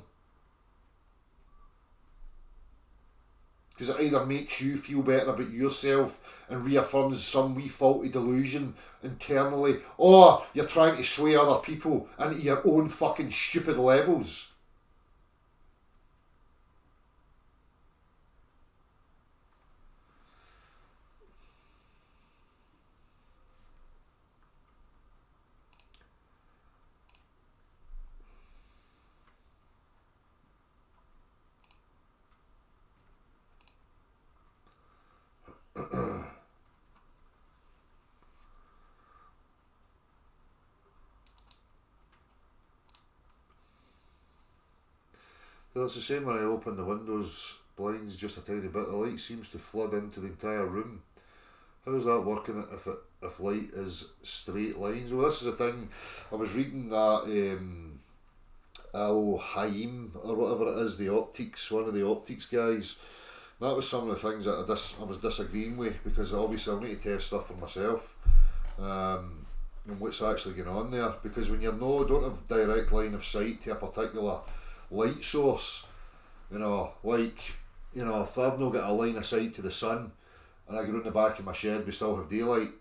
Because it either makes you feel better about yourself and reaffirms some wee faulty delusion internally, or you're trying to sway other people into your own fucking stupid levels. So it's the same when I open the windows blinds just a tiny bit. The light seems to flood into the entire room. How is that working if light is straight lines? Well, this is the thing. I was reading that Al Haim or whatever it is, the optics, one of the optics guys. That was some of the things that I was disagreeing with, because obviously I need to test stuff for myself and what's actually going on there. Because when you don't have direct line of sight to a particular light source, you know, like, you know, if I've not got a line of sight to the sun and I go in the back of my shed, we still have daylight,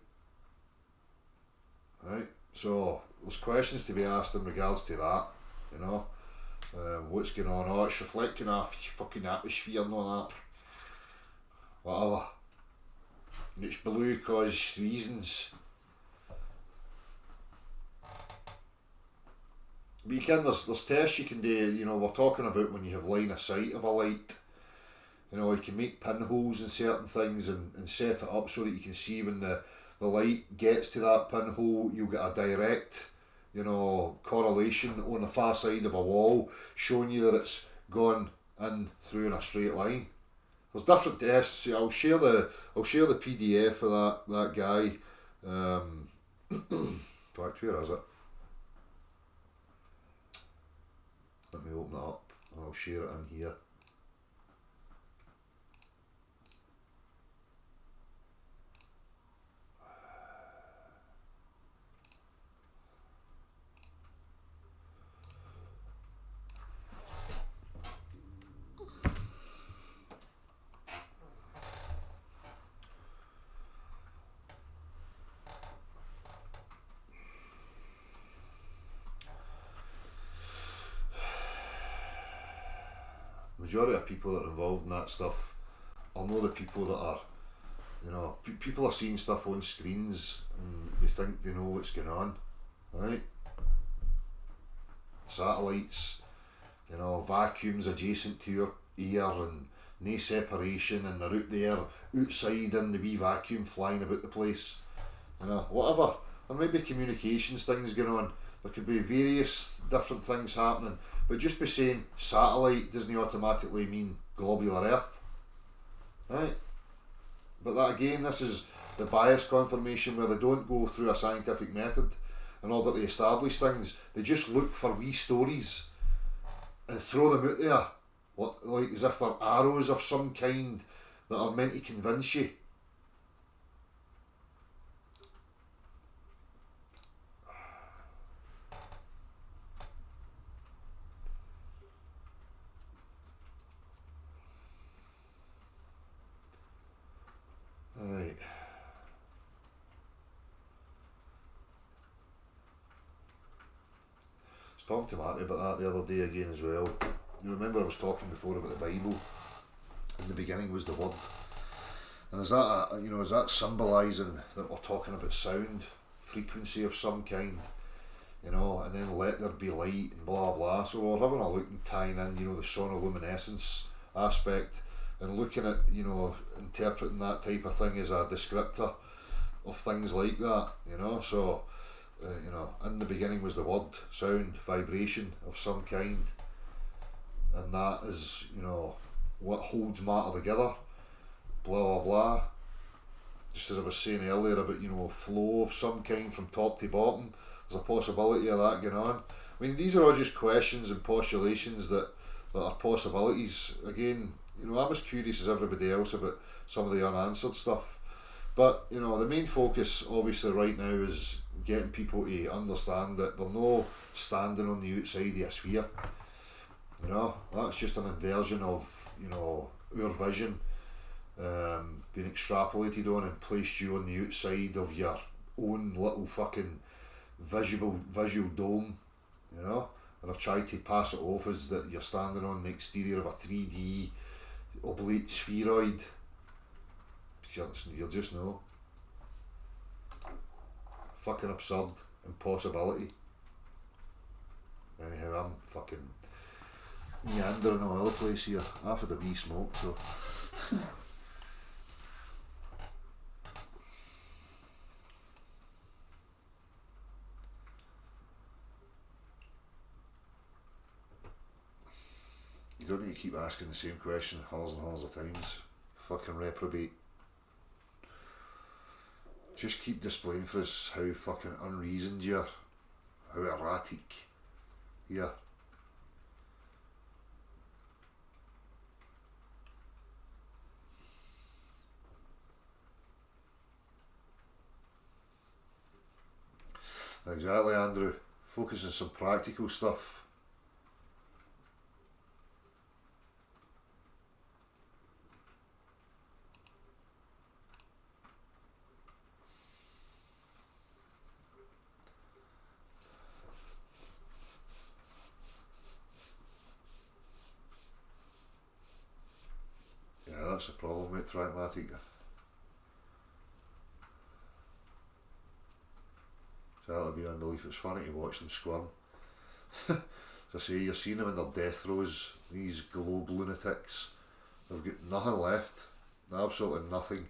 right? So there's questions to be asked in regards to that, you know, what's going on. Oh, it's reflecting off fucking atmosphere and all that. whatever. And it's blue because reasons. But you can, there's tests you can do, you know, we're talking about when you have line of sight of a light. You know, you can make pinholes in certain things and set it up so that you can see when the light gets to that pinhole, you'll get a direct, you know, correlation on the far side of a wall showing you that it's gone in through in a straight line. There's different tests. I'll share the PDF of that guy. In fact, where is it? Let me open it up and I'll share it in here. Majority of people that are involved in that stuff are not the people that are, you know, people are seeing stuff on screens and they think they know what's going on, right? Satellites, you know, vacuums adjacent to your ear and no separation, and they're out there outside in the wee vacuum flying about the place, you know, whatever. There might be communications things going on, there could be various different things happening, but just by saying satellite doesn't automatically mean globular earth, right? But that again, this is the bias confirmation where they don't go through a scientific method in order to establish things. They just look for wee stories and throw them out there, like as if they're arrows of some kind that are meant to convince you. Right. I was talking to Marty about that the other day again as well. You remember I was talking before about the Bible. In the beginning was the Word. And is that symbolising that we're talking about sound, frequency of some kind, you know, and then let there be light and blah blah. So we're having a look and tying in, you know, the sonoluminescence aspect and looking at, you know, interpreting that type of thing as a descriptor of things like that, you know. So, you know, in the beginning was the word, sound, vibration of some kind, and that is, you know, what holds matter together, blah blah blah. Just as I was saying earlier about, you know, flow of some kind from top to bottom, there's a possibility of that going on. I mean, these are all just questions and postulations that are possibilities. Again, you know, I'm as curious as everybody else about some of the unanswered stuff. But, you know, the main focus obviously right now is getting people to understand that they're no standing on the outside of a sphere. You know, that's just an inversion of, you know, our vision being extrapolated on and placed you on the outside of your own little fucking visual dome, you know. And I've tried to pass it off as that you're standing on the exterior of a 3D oblate spheroid. You'll just know. Fucking absurd impossibility. Anyhow, I'm fucking meandering all over the place here. I've had a wee smoke, so. You don't need to keep asking the same question hundreds and hundreds of times. Fucking reprobate. Just keep displaying for us how fucking unreasoned you are, how erratic you are. Exactly, Andrew. Focus on some practical stuff. that's the problem with Pragmatic. So that'll be unbelief. It's funny to watch them squirm. As I say, you're seeing them in their death throes, these globe lunatics. They've got nothing left, absolutely nothing.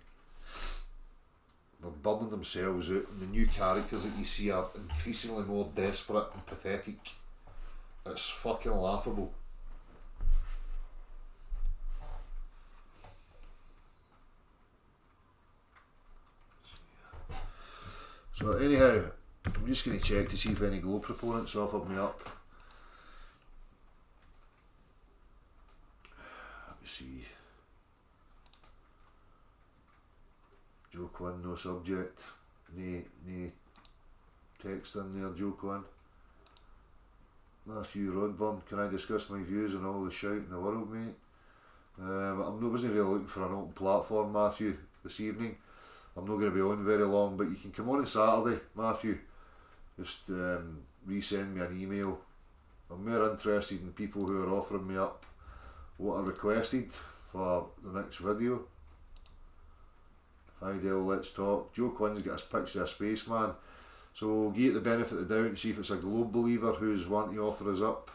They're burning themselves out, and the new characters that you see are increasingly more desperate and pathetic. It's fucking laughable. So anyhow, I'm just going to check to see if any globe proponents offered me up. Let me see. Joe Quinn, no subject. No text in there, Joe Quinn. Matthew Rodburn, can I discuss my views on all the shite in the world, mate? I wasn't really looking for an open platform, Matthew, this evening. I'm not going to be on very long, but you can come on Saturday, Matthew. Just resend me an email. I'm more interested in people who are offering me up what I requested for the next video. Hi Dale, let's talk. Joe Quinn's got a picture of a spaceman, so we'll give it the benefit of the doubt and see if it's a globe believer who's wanting to offer us up.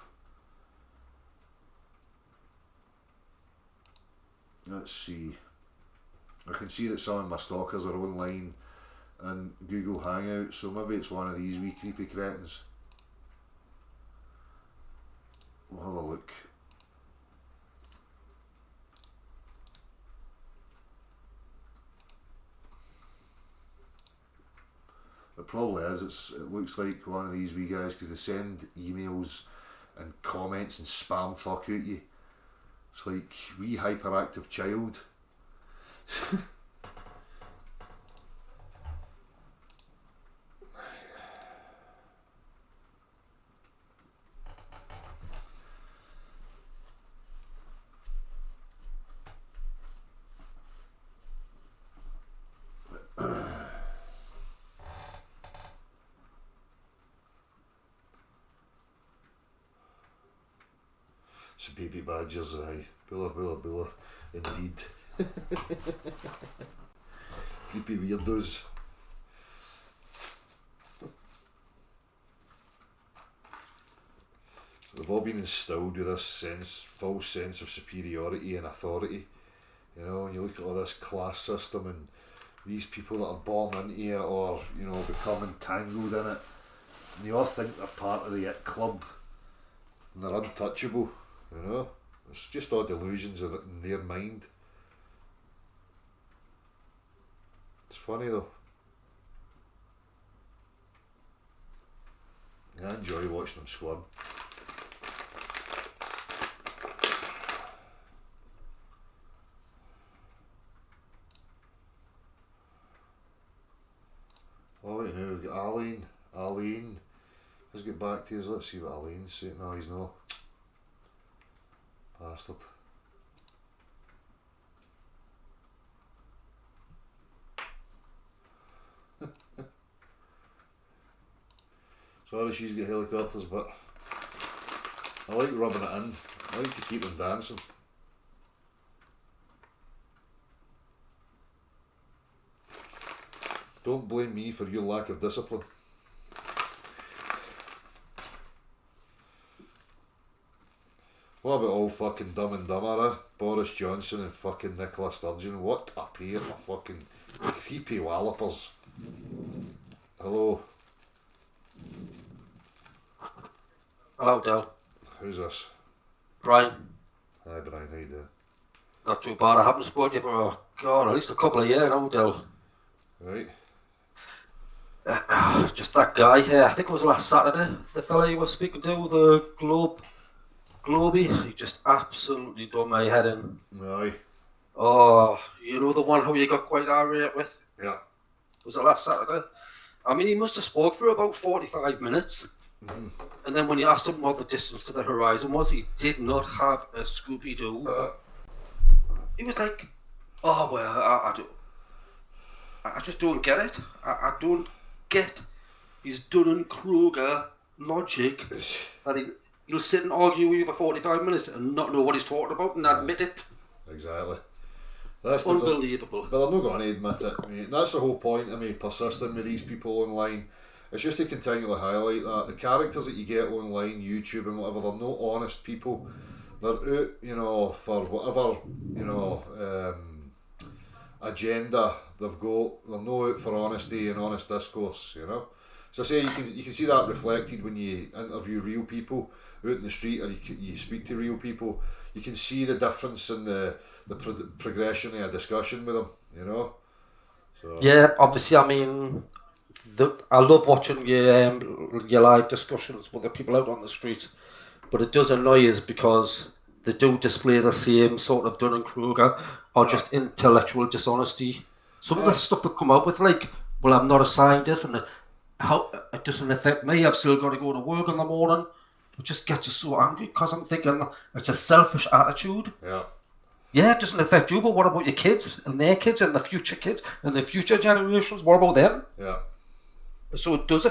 Let's see. I can see that some of my stalkers are online and Google Hangouts, so maybe it's one of these wee creepy cretins. We'll have a look. It probably is. It looks like one of these wee guys because they send emails and comments and spam fuck at you. It's like wee hyperactive child. Some baby badgers, aye. Bulla, indeed. Creepy weirdos. So they've all been instilled with this false sense of superiority and authority. You know, when you look at all this class system and these people that are born into it or, you know, become entangled in it, and they all think they're part of the it club and they're untouchable, you know. It's just all delusions in their mind. It's funny though. I enjoy watching them squirm. Oh wait, now we've got Aline has got back to us. Let's see what Aline's saying. No, he's not. Bastard. Sorry she's got helicopters, but I like rubbing it in. I like to keep them dancing. Don't blame me for your lack of discipline. What about all fucking Dumb and Dumber, Boris Johnson and fucking Nicola Sturgeon? What a pair of fucking creepy wallopers. Hello. Hello, Del. Who's this? Brian. Hi Brian, how you doing? Not too bad. I haven't spoken to you for, God, at least a couple of years now, Del. Right. Just that guy here, I think it was last Saturday, the fella you were speaking to, the Globey, he just absolutely done my head in. Aye. Oh, you know the one who you got quite irate with? Yeah. Was it last Saturday? I mean, he must have spoke for about 45 minutes. Mm. And then when you asked him what the distance to the horizon was, he did not have a Scooby-Doo. He was like, oh, well, I just don't get it. I don't get his Dunning-Kruger logic that he'll sit and argue with you for 45 minutes and not know what he's talking about and admit it. Exactly. Unbelievable. But they're not going to admit it, mate. And that's the whole point of me persisting with these people online. It's just to continually highlight that the characters that you get online, YouTube and whatever, they're not honest people. They're out, for whatever, agenda they've got. They're not out for honesty and honest discourse, So I say you can see that reflected when you interview real people out in the street, or you speak to real people. You can see the difference in the progression of a discussion with them, So Yeah, obviously, I mean, I love watching your live discussions with the people out on the streets, but it does annoy us because they do display the same sort of Dunning-Kruger or just intellectual dishonesty. Some of the stuff they come up with, like, well, I'm not a scientist and how it doesn't affect me, I've still got to go to work in the morning. It just gets you so angry because I'm thinking it's a selfish attitude. Yeah, it doesn't affect you, but what about your kids and their kids and the future kids and the future generations? What about them? Yeah. So it does,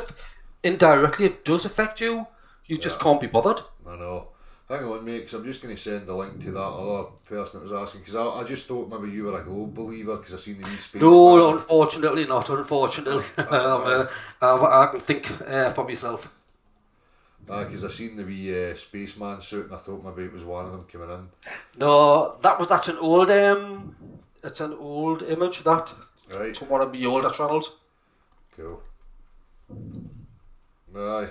indirectly, it does affect you. You just can't be bothered. I know. Hang on, mate, because I'm just going to send the link to that other person that was asking, because I just thought maybe you were a globe believer because I seen the wee space. No, unfortunately not, unfortunately. I can think for myself. Because I seen the wee spaceman suit and I thought maybe it was one of them coming in. No, that's an old it's an old image that Right. to one of the older channels. Cool. Aye.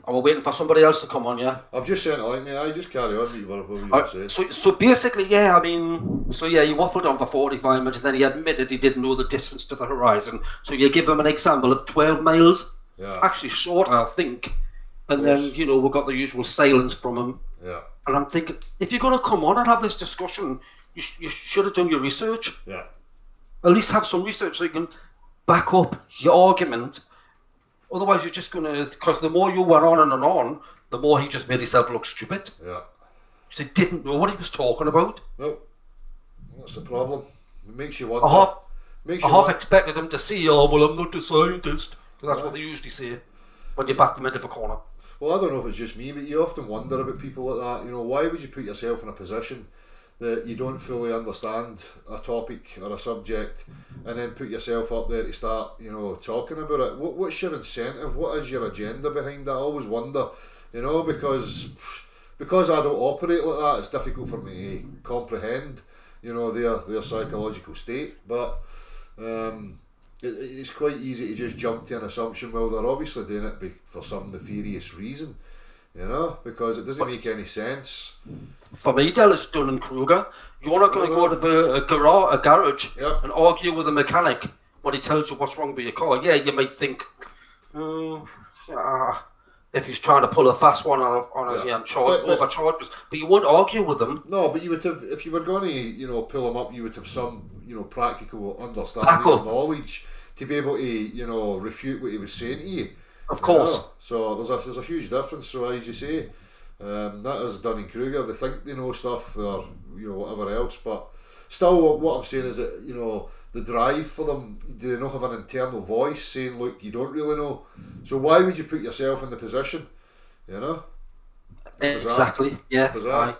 I was waiting for somebody else to come on, yeah. I've just sent it like mate, I just carry on what you were saying. So basically, yeah, I mean, he waffled on for 45 minutes, and then he admitted he didn't know the distance to the horizon. So you give him an example of 12 miles. Yeah. It's actually shorter, I think. And then, we got the usual silence from him. Yeah. And I'm thinking, if you're going to come on and have this discussion, you should have done your research. Yeah. At least have some research so you can back up your argument. Otherwise, you're just going to... Because the more you went on and on, the more he just made himself look stupid. Yeah. Because he didn't know what he was talking about. No. That's the problem. It makes you wonder. I half expected him to say, oh, well, I'm not a scientist. Because that's what they usually say when you back them into the corner. Well, I don't know if it's just me, but you often wonder about people like that. Why would you put yourself in a position that you don't fully understand a topic or a subject and then put yourself up there to start, talking about it? What's your incentive? What is your agenda behind that? I always wonder, because I don't operate like that, it's difficult for me to comprehend, their psychological state. But it's quite easy to just jump to an assumption, well, they're obviously doing it for some nefarious reason, because it doesn't make any sense. For me, Dallas Dunning-Kruger, you're not going to go to a garage and argue with a mechanic when he tells you what's wrong with your car. Yeah, you might think, if he's trying to pull a fast one on his overcharges, but you won't argue with him. No, but you would have, if you were going to, pull him up, you would have some, practical understanding or knowledge to be able to, refute what he was saying to you. Of course. So there's a huge difference. So as you say, that is Dunning-Kruger. They think they know stuff, or whatever else. But still, what I'm saying is that the drive for them, do they not have an internal voice saying, "Look, you don't really know." So why would you put yourself in the position? Exactly. Yeah.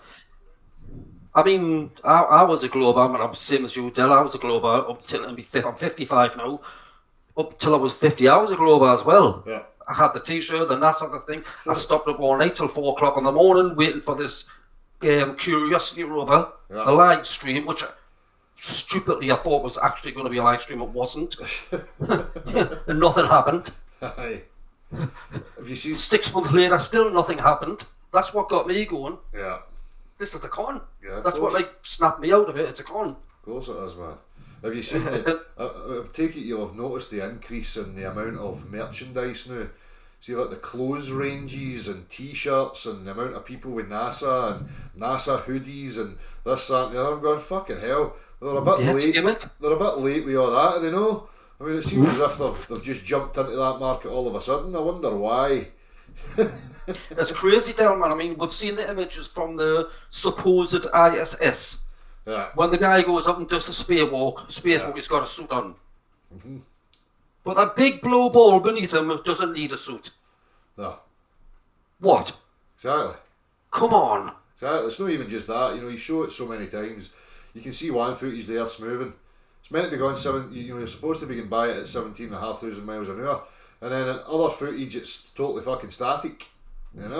I mean, I was a globe. I'm the same as you, Del. I was a globe up till I'm 55 now. Up till I was 50, I was a globe as well. Yeah. I had the T-shirt, and that sort of thing. I stopped up all night till 4 o'clock in the morning waiting for this Curiosity rover, the live stream, which stupidly I thought was actually going to be a live stream. It wasn't. And nothing happened. Aye. Have you seen? 6 months later, still nothing happened. That's what got me going. Yeah. This is the con. Yeah, that's what snapped me out of it. It's a con. Of course it is, man. Have you seen I take it you'll have noticed the increase in the amount of merchandise now. See, like the clothes ranges and T-shirts and the amount of people with NASA and NASA hoodies and this, that and the other. I'm going, fucking hell, they're a bit late. They're a bit late with all that, they know. I mean, it seems as if they've just jumped into that market all of a sudden. I wonder why. It's crazy, man. I mean, we've seen the images from the supposed ISS. Yeah. When the guy goes up and does a spacewalk, he's got a suit on. Mm-hmm. But that big blue ball beneath him doesn't need a suit. No. What? Exactly. Come on. Exactly. It's not even just that. You show it so many times. You can see one footage the Earth's moving. It's meant to be going you're supposed to be going by it at 17,500 miles an hour, and then in other footage it's totally fucking static.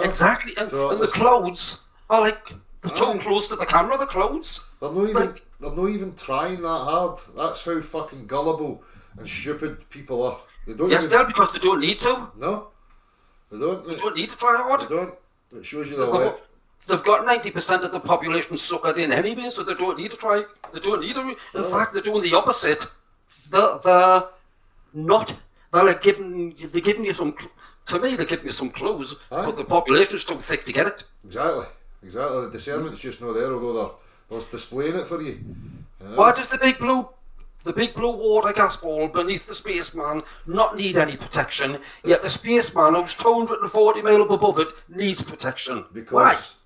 Exactly, and the clouds are like too close to the camera. The clouds. They're not even trying that hard. That's how fucking gullible and stupid people are. They don't. Because they don't need to. No, they don't. They don't need to try hard. They don't. It shows you the way. They've got 90% of the population suckered in anyway, so they don't need to try. They don't need to. In fact, they're doing the opposite. They're not. They're giving you some. To me, they're giving you some clues, but the population's too thick to get it. Exactly. The discernment's just not there, although they're displaying it for you. Why does the big blue water gas ball beneath the spaceman not need any protection, yet the spaceman who's 240 miles above it needs protection? Because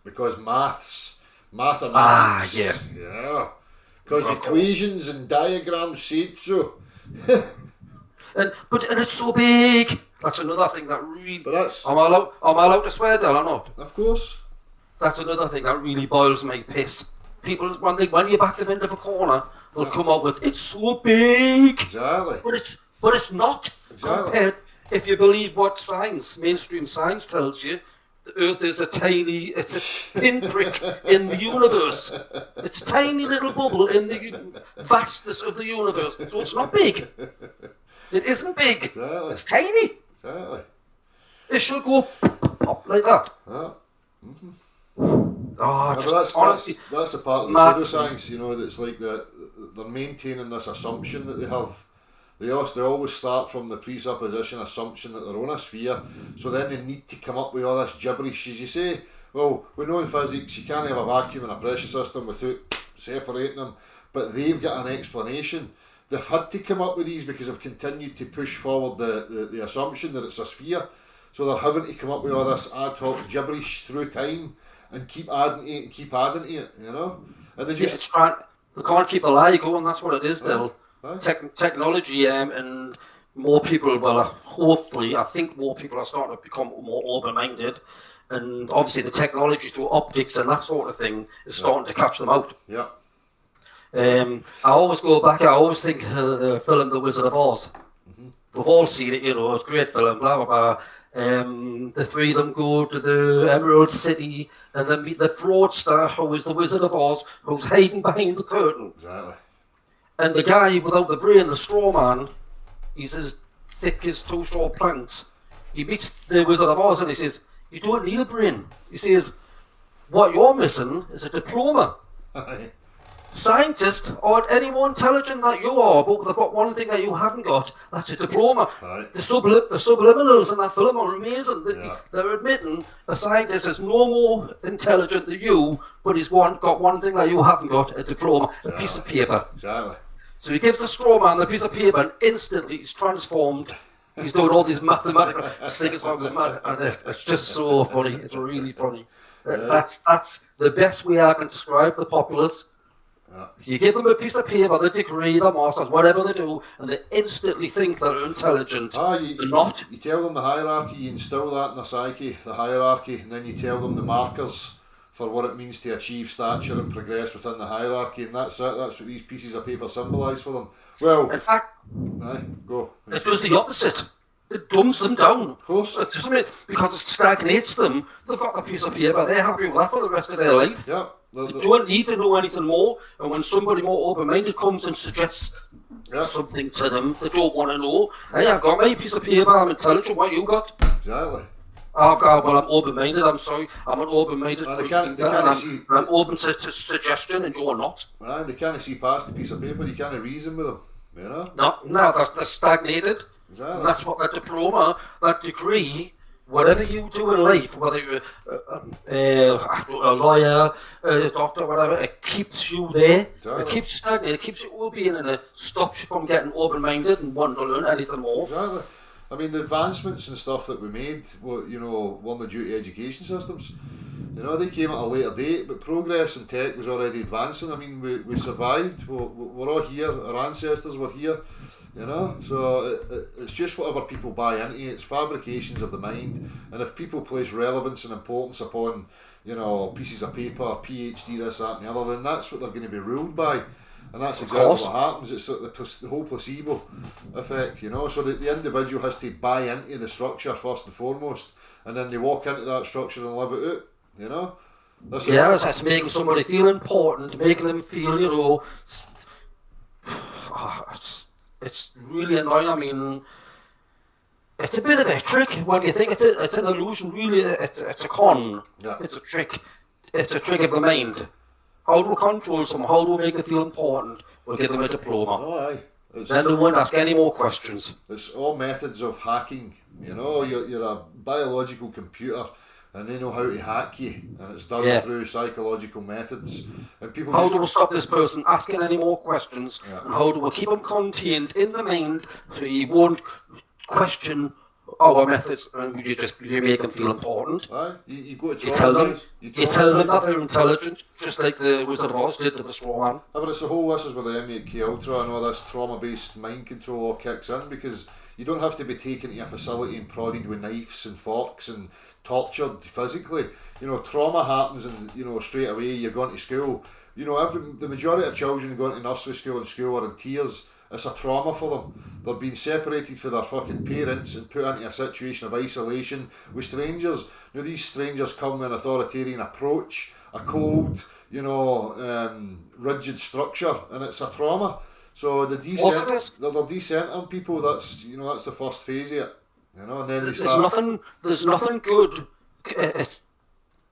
mathematics. Yeah. Because equations and diagrams say so. and it's so big. That's another thing that really. But that's. Am I allowed to swear, Del, or not? Of course. That's another thing that really boils my piss. People, when you back them into the corner, they'll come up with, it's so big. Exactly. But it's not. Exactly. Compared, if you believe what mainstream science tells you, the Earth is it's a pinprick in the universe. It's a tiny little bubble in the vastness of the universe. So it's not big. It isn't big. Exactly. It's tiny. Exactly. It should go pop like that. Yeah. Mm-hmm. That's a part of the pseudoscience, that's like they're maintaining this assumption that they have. They always start from the presupposition assumption that they're on a sphere, so then they need to come up with all this gibberish. As you say, well, we know in physics you can't have a vacuum in a pressure system without separating them, but they've got an explanation. They've had to come up with these because they've continued to push forward the assumption that it's a sphere, so they're having to come up with all this ad hoc gibberish through time and keep adding to it, And they just they can't keep the lie going. That's what it is, Bill. Technology and more people. Well, hopefully, I think more people are starting to become more open-minded, and obviously the technology through optics and that sort of thing is starting to catch them out. Yeah. I always go back. I always think the film The Wizard of Oz. Mm-hmm. We've all seen it. It's a great film. Blah blah blah. The three of them go to the Emerald City and then meet the fraudster who is the Wizard of Oz, who's hiding behind the curtain. Exactly. And the guy without the brain, the straw man, he's as thick as two straw planks. He meets the Wizard of Oz and he says, "You don't need a brain." He says, "What you're missing is a diploma." Scientists aren't any more intelligent than you are, but they've got one thing that you haven't got. That's a diploma. Right. The subliminals in that film are amazing. They're admitting a scientist is no more intelligent than you, but he's got one thing that you haven't got, a diploma, a piece of paper. Exactly. So he gives the straw man the piece of paper and instantly he's transformed. He's doing all these mathematical sing-songs and it's just so funny. It's really funny. That's the best way I can describe the populace. Yeah. You give them a piece of paper, the degree, the masters, whatever they do, and they instantly think they're intelligent. They're not. You tell them the hierarchy, you instill that in their psyche, the hierarchy, and then you tell them the markers for what it means to achieve stature and progress within the hierarchy, and that's it. That's what these pieces of paper symbolise for them. Well, in fact, go. It does the opposite. It dumbs them down. Of course. Because it stagnates them. They've got a piece of paper, they're happy with that for the rest of their life. Yeah. They don't need to know anything more, and when somebody more open-minded comes and suggests something to them they don't want to know, hey, I've got my piece of paper, I'm intelligent, what you got? Exactly. Oh God, well, I'm open-minded, I'm sorry, I'm an open-minded I'm open to suggestion, and you're not. They can't see past the piece of paper, you can't reason with them, No, they're stagnated. Exactly. And that's what that diploma, that degree, whatever you do in life, whether you're a lawyer, a doctor, whatever, it keeps you there. Exactly. It keeps you stagnant. It keeps you open, and it stops you from getting open-minded and wanting to learn anything more. Exactly. I mean, the advancements and stuff that we made, weren't due to education systems. They came at a later date, but progress in tech was already advancing. I mean, we survived. We're all here. Our ancestors were here. So it's just whatever people buy into. It's fabrications of the mind, and if people place relevance and importance upon you know, pieces of paper, PhD, this, that, and the other, then that's what they're going to be ruled by. And that's exactly what happens. It's like the whole placebo effect, you know. So the individual has to buy into the structure first and foremost, and then they walk into that structure and live it out, you know. That's making somebody feel important, making them feel, you know, it's really annoying. I mean, it's a bit of a trick when you think it's an illusion. Really, it's a con. Yeah. It's a trick. It's a trick of the mind. How do we control someone? How do we make them feel important? We'll give them a diploma. Oh, aye. Then they won't ask any more questions. It's all methods of hacking. You know, you're a biological computer, and they know how to hack you, and it's done through psychological methods. And people. How do we stop this person asking any more questions? Yeah. And how do we keep them contained in the mind so you won't question our methods, and you make them feel important? Aye, you go to you tell them that they're intelligent, just like the Wizard of Oz did to the straw man. But it's the whole, this is where the MK Ultra and all this trauma-based mind control all kicks in, because you don't have to be taken to a facility and prodded with knives and forks and tortured physically. You know, trauma happens, and you know, straight away you're going to school. You know, the majority of children going to nursery school and school are in tears. It's a trauma for them. They're being separated from their fucking parents and put into a situation of isolation with strangers. You know, these strangers come with an authoritarian approach, a cold, you know, rigid structure, and it's a trauma. So they're decentering people. That's, you know, that's the first phase of it. You know, and then they start. There's nothing good.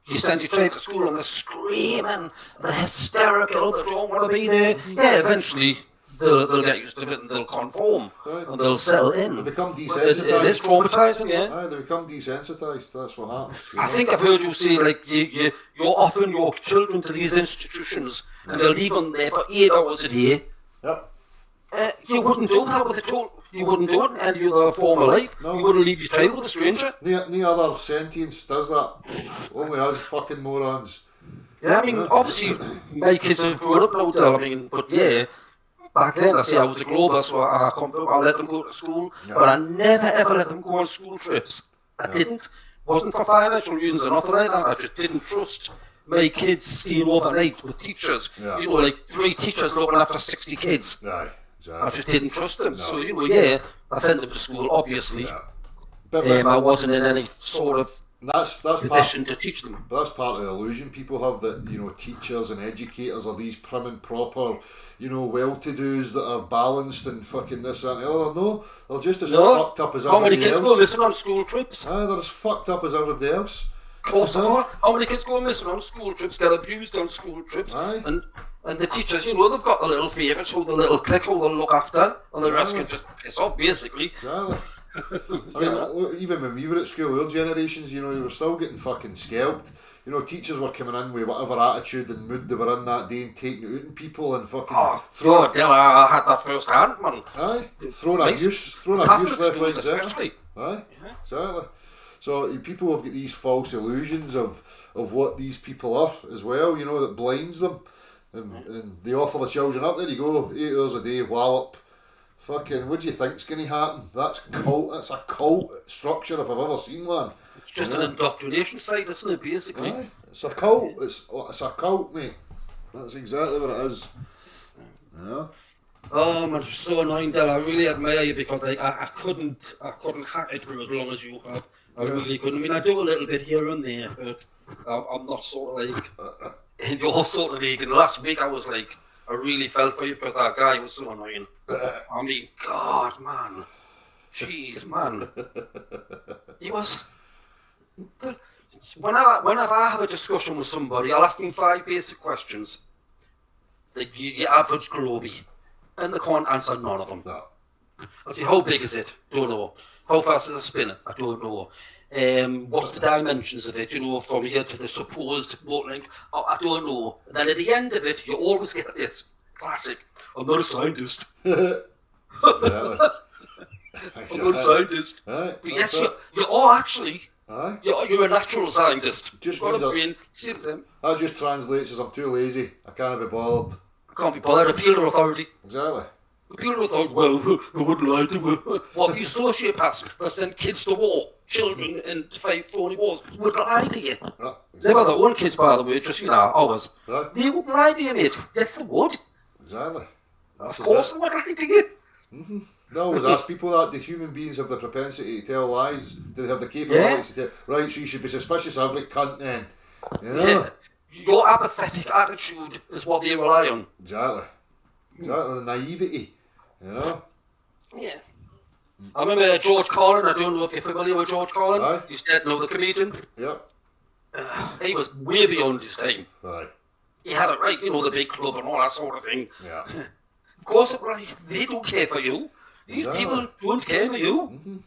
You send your child to school and they're screaming, they're hysterical, they don't want to be there. Yeah, eventually they'll get used to it and they'll conform, and they'll settle in. They become desensitised. It is traumatising, yeah. They become desensitised. That's what happens. I think I've heard you say, like, you're offering your children to these institutions and they'll leave them there for 8 hours a day. Yep. You wouldn't do that with a child. You wouldn't do it in any other form of life. No. You wouldn't leave your child with a stranger. No other sentience does that. Only us fucking morons. Yeah, I mean, obviously, my kids have grown up now, Del, I mean, but yeah, back then, I say I was a glober, so I let them go to school, but I never ever let them go on school trips. I didn't. Wasn't for financial reasons or nothing like that. I just didn't trust my kids staying overnight with teachers. Yeah. You know, like 3 teachers looking after 60 kids. Aye. Exactly. I just didn't trust them. No. So, you know, I sent them to school, obviously. Yeah. I wasn't in any sort of position to teach them. But that's part of the illusion people have, that, you know, teachers and educators are these prim and proper, you know, well-to-dos that are balanced and fucking this, that and the other. No, they're just as fucked up as everybody else. How many kids go missing on school trips? They're as fucked up as everybody else. Of course they are. How many kids go missing on school trips, get abused on school trips? Aye. And the teachers, you know, they've got the little favourites who the little clique who they'll look after, and the rest can just piss off, basically. Exactly. I mean, even when we were at school, our generations, you know, we were still getting fucking scalped. You know, teachers were coming in with whatever attitude and mood they were in that day and taking it out on people and fucking... I had that first hand, man. Aye, throwing abuse left, right and centre. Aye, yeah. Exactly. So people have got these false illusions of what these people are as well, you know, that blinds them. And they offer the children up, there you go, 8 hours a day, wallop. Fucking, what do you think's going to happen? That's a cult structure if I've ever seen one. It's just an indoctrination site, isn't it, basically? Aye, it's a cult, it's a cult, mate. That's exactly what it is. You know? Oh man, it's so annoying, Del. I really admire you, because I couldn't hack it for as long as you have. I really couldn't. I mean, I do a little bit here and there, but I'm not sort of like in your sort of league. And last week I was like, I really felt for you because that guy was so annoying. I mean, God, man. Jeez, man. He was... Whenever I have a discussion with somebody, I'll ask them 5 basic questions. Your average globie. And they can't answer none of them. No. I'll say, how big is it? Don't know. How fast is it spinning? I don't know. What's the dimensions of it, you know, from here to the supposed boat length? Oh, I don't know. And then at the end of it, you always get this classic, I'm not a scientist. Exactly. I'm not a scientist. Right, but yes, you are actually. Aye. You're a natural scientist. Just got a brain. See them. That just translates as I'm too lazy. I can't be bothered. I can't be bothered. Appeal to authority. Exactly. People who thought, well, they wouldn't lie to me. What, these sociopaths that send kids to war, children, and to fight phony wars, would lie to you. Yeah, Never their own kids, by the way, just, ours. Yeah. They wouldn't lie to you, mate. Yes, they would. Exactly. Of course they would lie to you. They always ask people that. Do human beings have the propensity to tell lies? Do they have the capability to tell? Right, so you should be suspicious of every cunt then. You know? Yeah. Your apathetic attitude is what they rely on. Exactly. Exactly. The naivety. You know? Yeah. I remember George Carlin. I don't know if you're familiar with George Carlin. Aye. He's dead now, the comedian. Yep. He was way beyond his time. Aye. He had it right, the big club and all that sort of thing. Yeah. Of course, right, they don't care for you. These Exactly. people don't care for you.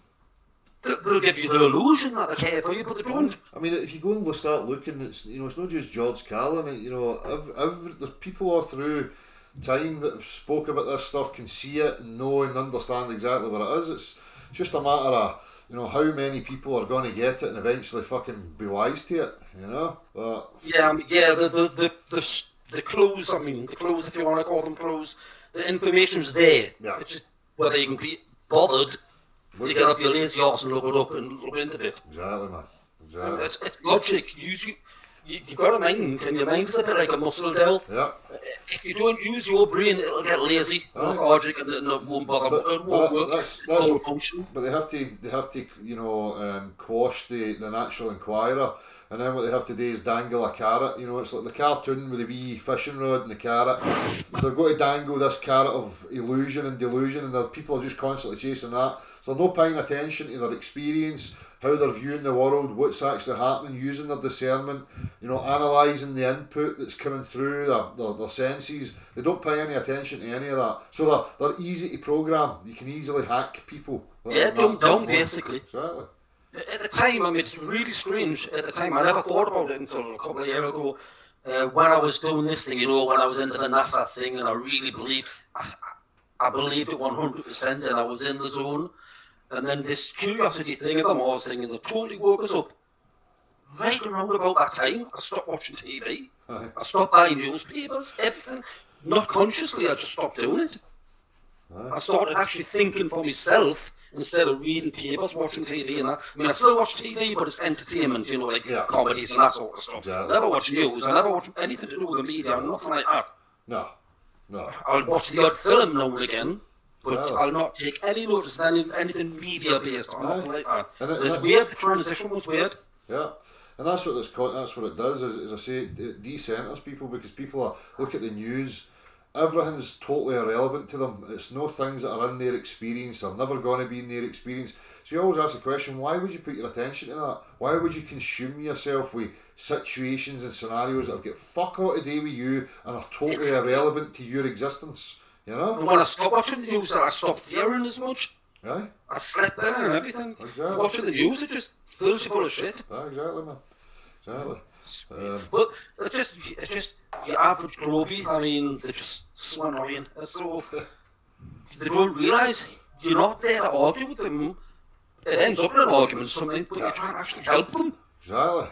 They'll give you the illusion that they care for you, but they don't. I mean, if you go and start looking, it's it's not just George Carlin. There's people all through time that have spoke about this stuff can see it and know and understand exactly what it is. It's just a matter of how many people are going to get it and eventually fucking be wise to it. But The clues. I mean, the clues, if you want to call them clues, the information's there. Yeah. It's just whether you can be bothered to get off your lazy arse and look it up and look into it. exactly, man. And Exactly. it's logic. You've got a mind, and your mind is a bit like a muscle, Del. Yeah. If you don't use your brain, it'll get lazy, lethargic, and it won't bother. It won't work. That's full function. But they have to quash the natural inquirer, and then what they have to do is dangle a carrot. It's like the cartoon with the wee fishing rod and the carrot. So they've got to dangle this carrot of illusion and delusion, and the people are just constantly chasing that. So they're not paying attention to their experience, how they're viewing the world, what's actually happening, using their discernment, analysing the input that's coming through their senses. They don't pay any attention to any of that. So they're easy to program. You can easily hack people. Yeah, dumb, basically. Exactly. At the time, I mean, it's really strange. At the time, I never thought about it until a couple of years ago. When I was doing this thing, when I was into the NASA thing, and I really believed, I believed it 100%, and I was in the zone. And then this curiosity thing and the Mars thing, and they totally woke us up. Right around about that time, I stopped watching TV. Aye. I stopped buying newspapers, everything. Not consciously, I just stopped doing it. I started actually thinking for myself instead of reading papers, watching TV and that. I mean, I still watch TV, but it's entertainment, like comedies and that sort of stuff. Exactly. I never watch news. I never watch anything to do with the media, nothing like that. No. I'll watch the odd film now and again, but Really? I'll not take any notice of anything media based or nothing like that. And It's that's- weird. The transition was weird. Yeah. And that's what that's what it does. As I say, it decenters people because people look at the news. Everything's totally irrelevant to them. It's no things that are in their experience. They're never going to be in their experience. So you always ask the question, why would you put your attention to that? Why would you consume yourself with situations and scenarios that have got fuck all to do with you and are totally irrelevant to your existence? And when I stopped watching the news, I stopped fearing as much. Right? I slept better and everything. Exactly. Watching the news, it just fills you full of shit. Yeah, exactly, man. Exactly. But it's just your average grobby. I mean, they're just so annoying. So they don't realise you're not there to argue with them. It ends up in an argument or something, but you're trying to actually help them. Exactly.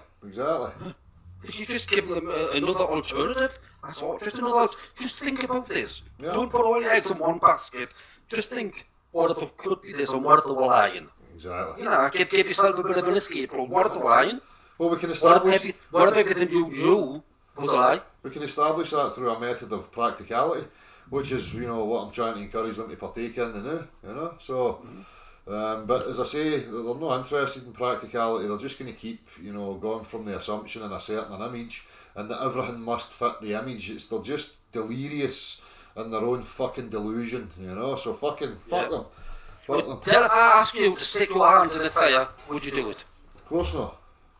If you just give them another alternative, that's all. Just think about this. Yeah. Don't put all your eggs in one basket. Just think, what if it could be this, and what if they were lying? Exactly. Give yourself a bit of an escape rope. What if they were lying? Well, we can What establish. if everything you knew was a lie? We can establish that through a method of practicality, which is what I'm trying to encourage them to partake in the new. So, but as I say, they're not interested in practicality. They're just going to keep going from the assumption and asserting an image, and that everything must fit the image. They're just delirious in their own fucking delusion. So fuck them. Fuck them. Then if I ask you to stick your hand in the fire, would you do it? Of course not.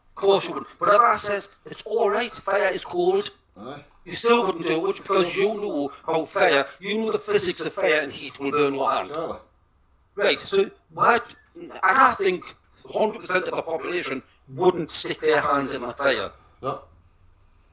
Of course you would. But if I says it's all right, fire is cold, Aye. you still wouldn't do it because you know how fire, you know the physics of fire and heat will burn your hand. Exactly. Right, so why, and I think 100% of the population wouldn't stick their hand in the fire. No.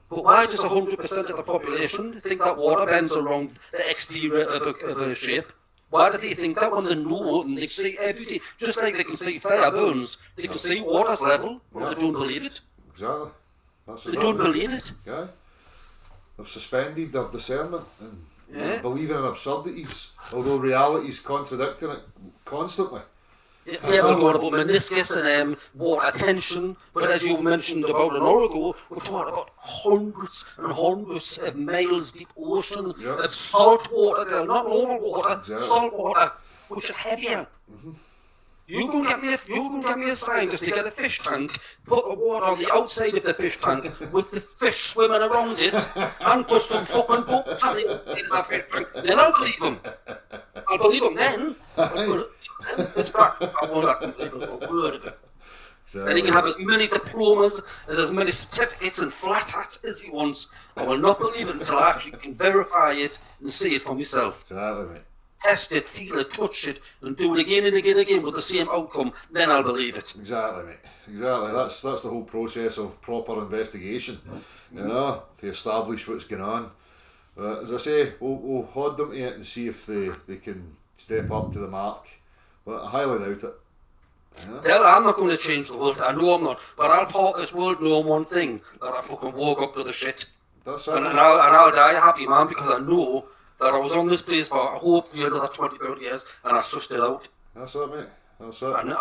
But why does 100% of the population think that water bends around the exterior of a shape? Why do they think that when they know and they see every day, just like they can see fire burns, they can see water's level, but they don't believe it? Exactly. That's They don't believe it. Yeah. They've suspended their discernment and Yeah. Believing in absurdities, although reality's contradicting it constantly. Yeah, we're going about meniscus and water tension, but as you mentioned about an hour ago, we're talking about hundreds and hundreds of miles deep ocean of salt water there, not normal water, salt water, which is heavier. You can get me a scientist to get a fish tank, put the water on the outside of the fish tank with the fish swimming around it, and put some fucking boats on the outside of that fish tank. Then I'll believe them. I'll believe them then. It's practical. I won't believe a word of it. And he can have as many diplomas and as many certificates and flat hats as he wants. I will not believe it until I actually can verify it and see it for myself. Exactly, mate. Test it, feel it, touch it, and do it again and again and again with the same outcome. Then I'll believe it. Exactly, mate. Exactly. That's the whole process of proper investigation, you know, to establish what's going on. As I say, we'll hold them to it and see if they can step up to the mark. But I highly doubt it. Tell I'm not going to change the world. I know I'm not. But I'll part this world knowing one thing, that I fucking woke up to the shit. That's it. And I'll die a happy man because I know that I was on this place for hopefully another 20, 30 years and I sussed it out. That's it, mate. That's it. And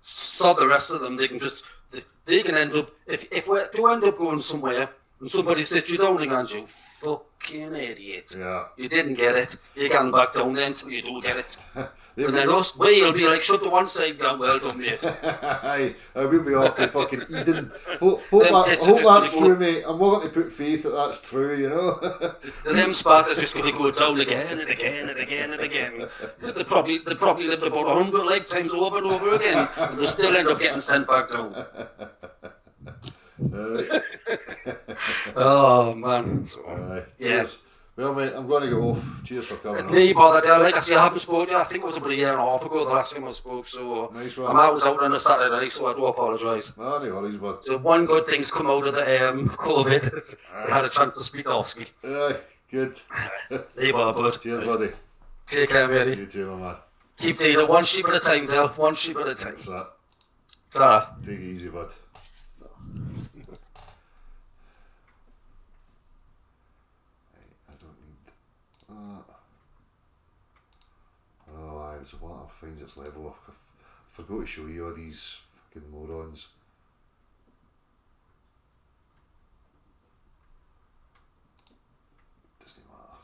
so the rest of them, they can end up, if we do end up going somewhere and somebody sits you down and you fucking idiot. Yeah. You didn't get it. You can't back down there until you do get it. And then we'll be like, shut to one side, down, well done, mate. Aye, we'll be off to fucking Eden. Hope that's true, mate. I'm not going to put faith that that's true, you know. Them spots are just going to go down again and again and again and again. They probably lived about 100 lifetimes over and over again, and they still end up getting sent back down. Oh man. So, cheers. Well, mate, I'm going to go off. Cheers for coming on. Me bother, like I say, I haven't spoken to you. I think it was about a year and a half ago the last time I spoke, so nice one. I was out on a Saturday night, so I do apologise. No, no worries, bud. So one good thing's come out of the COVID. I had a chance to speak off ski. Aye, good. Me bother, bud. Cheers, buddy. Take care, matey. You too, my man. Keep doing it one sheep at a time, Dale. One sheep at a time. That's that. Ta. Take it easy, bud. Oh, it's what finds its level. I forgot to show you all these fucking morons. Doesn't matter.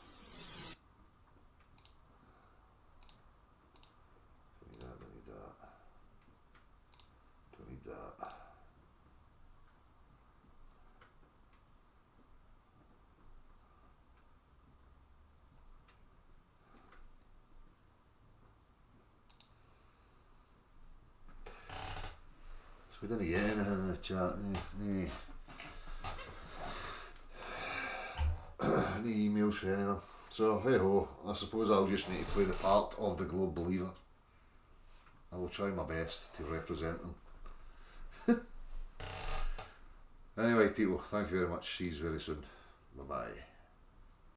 Don't need that. Don't need that. We didn't get anything in the chat, any emails for anything. So, hey ho, I suppose I'll just need to play the part of the Globe Believer. I will try my best to represent them. Anyway, people, thank you very much. See you very soon. Bye bye.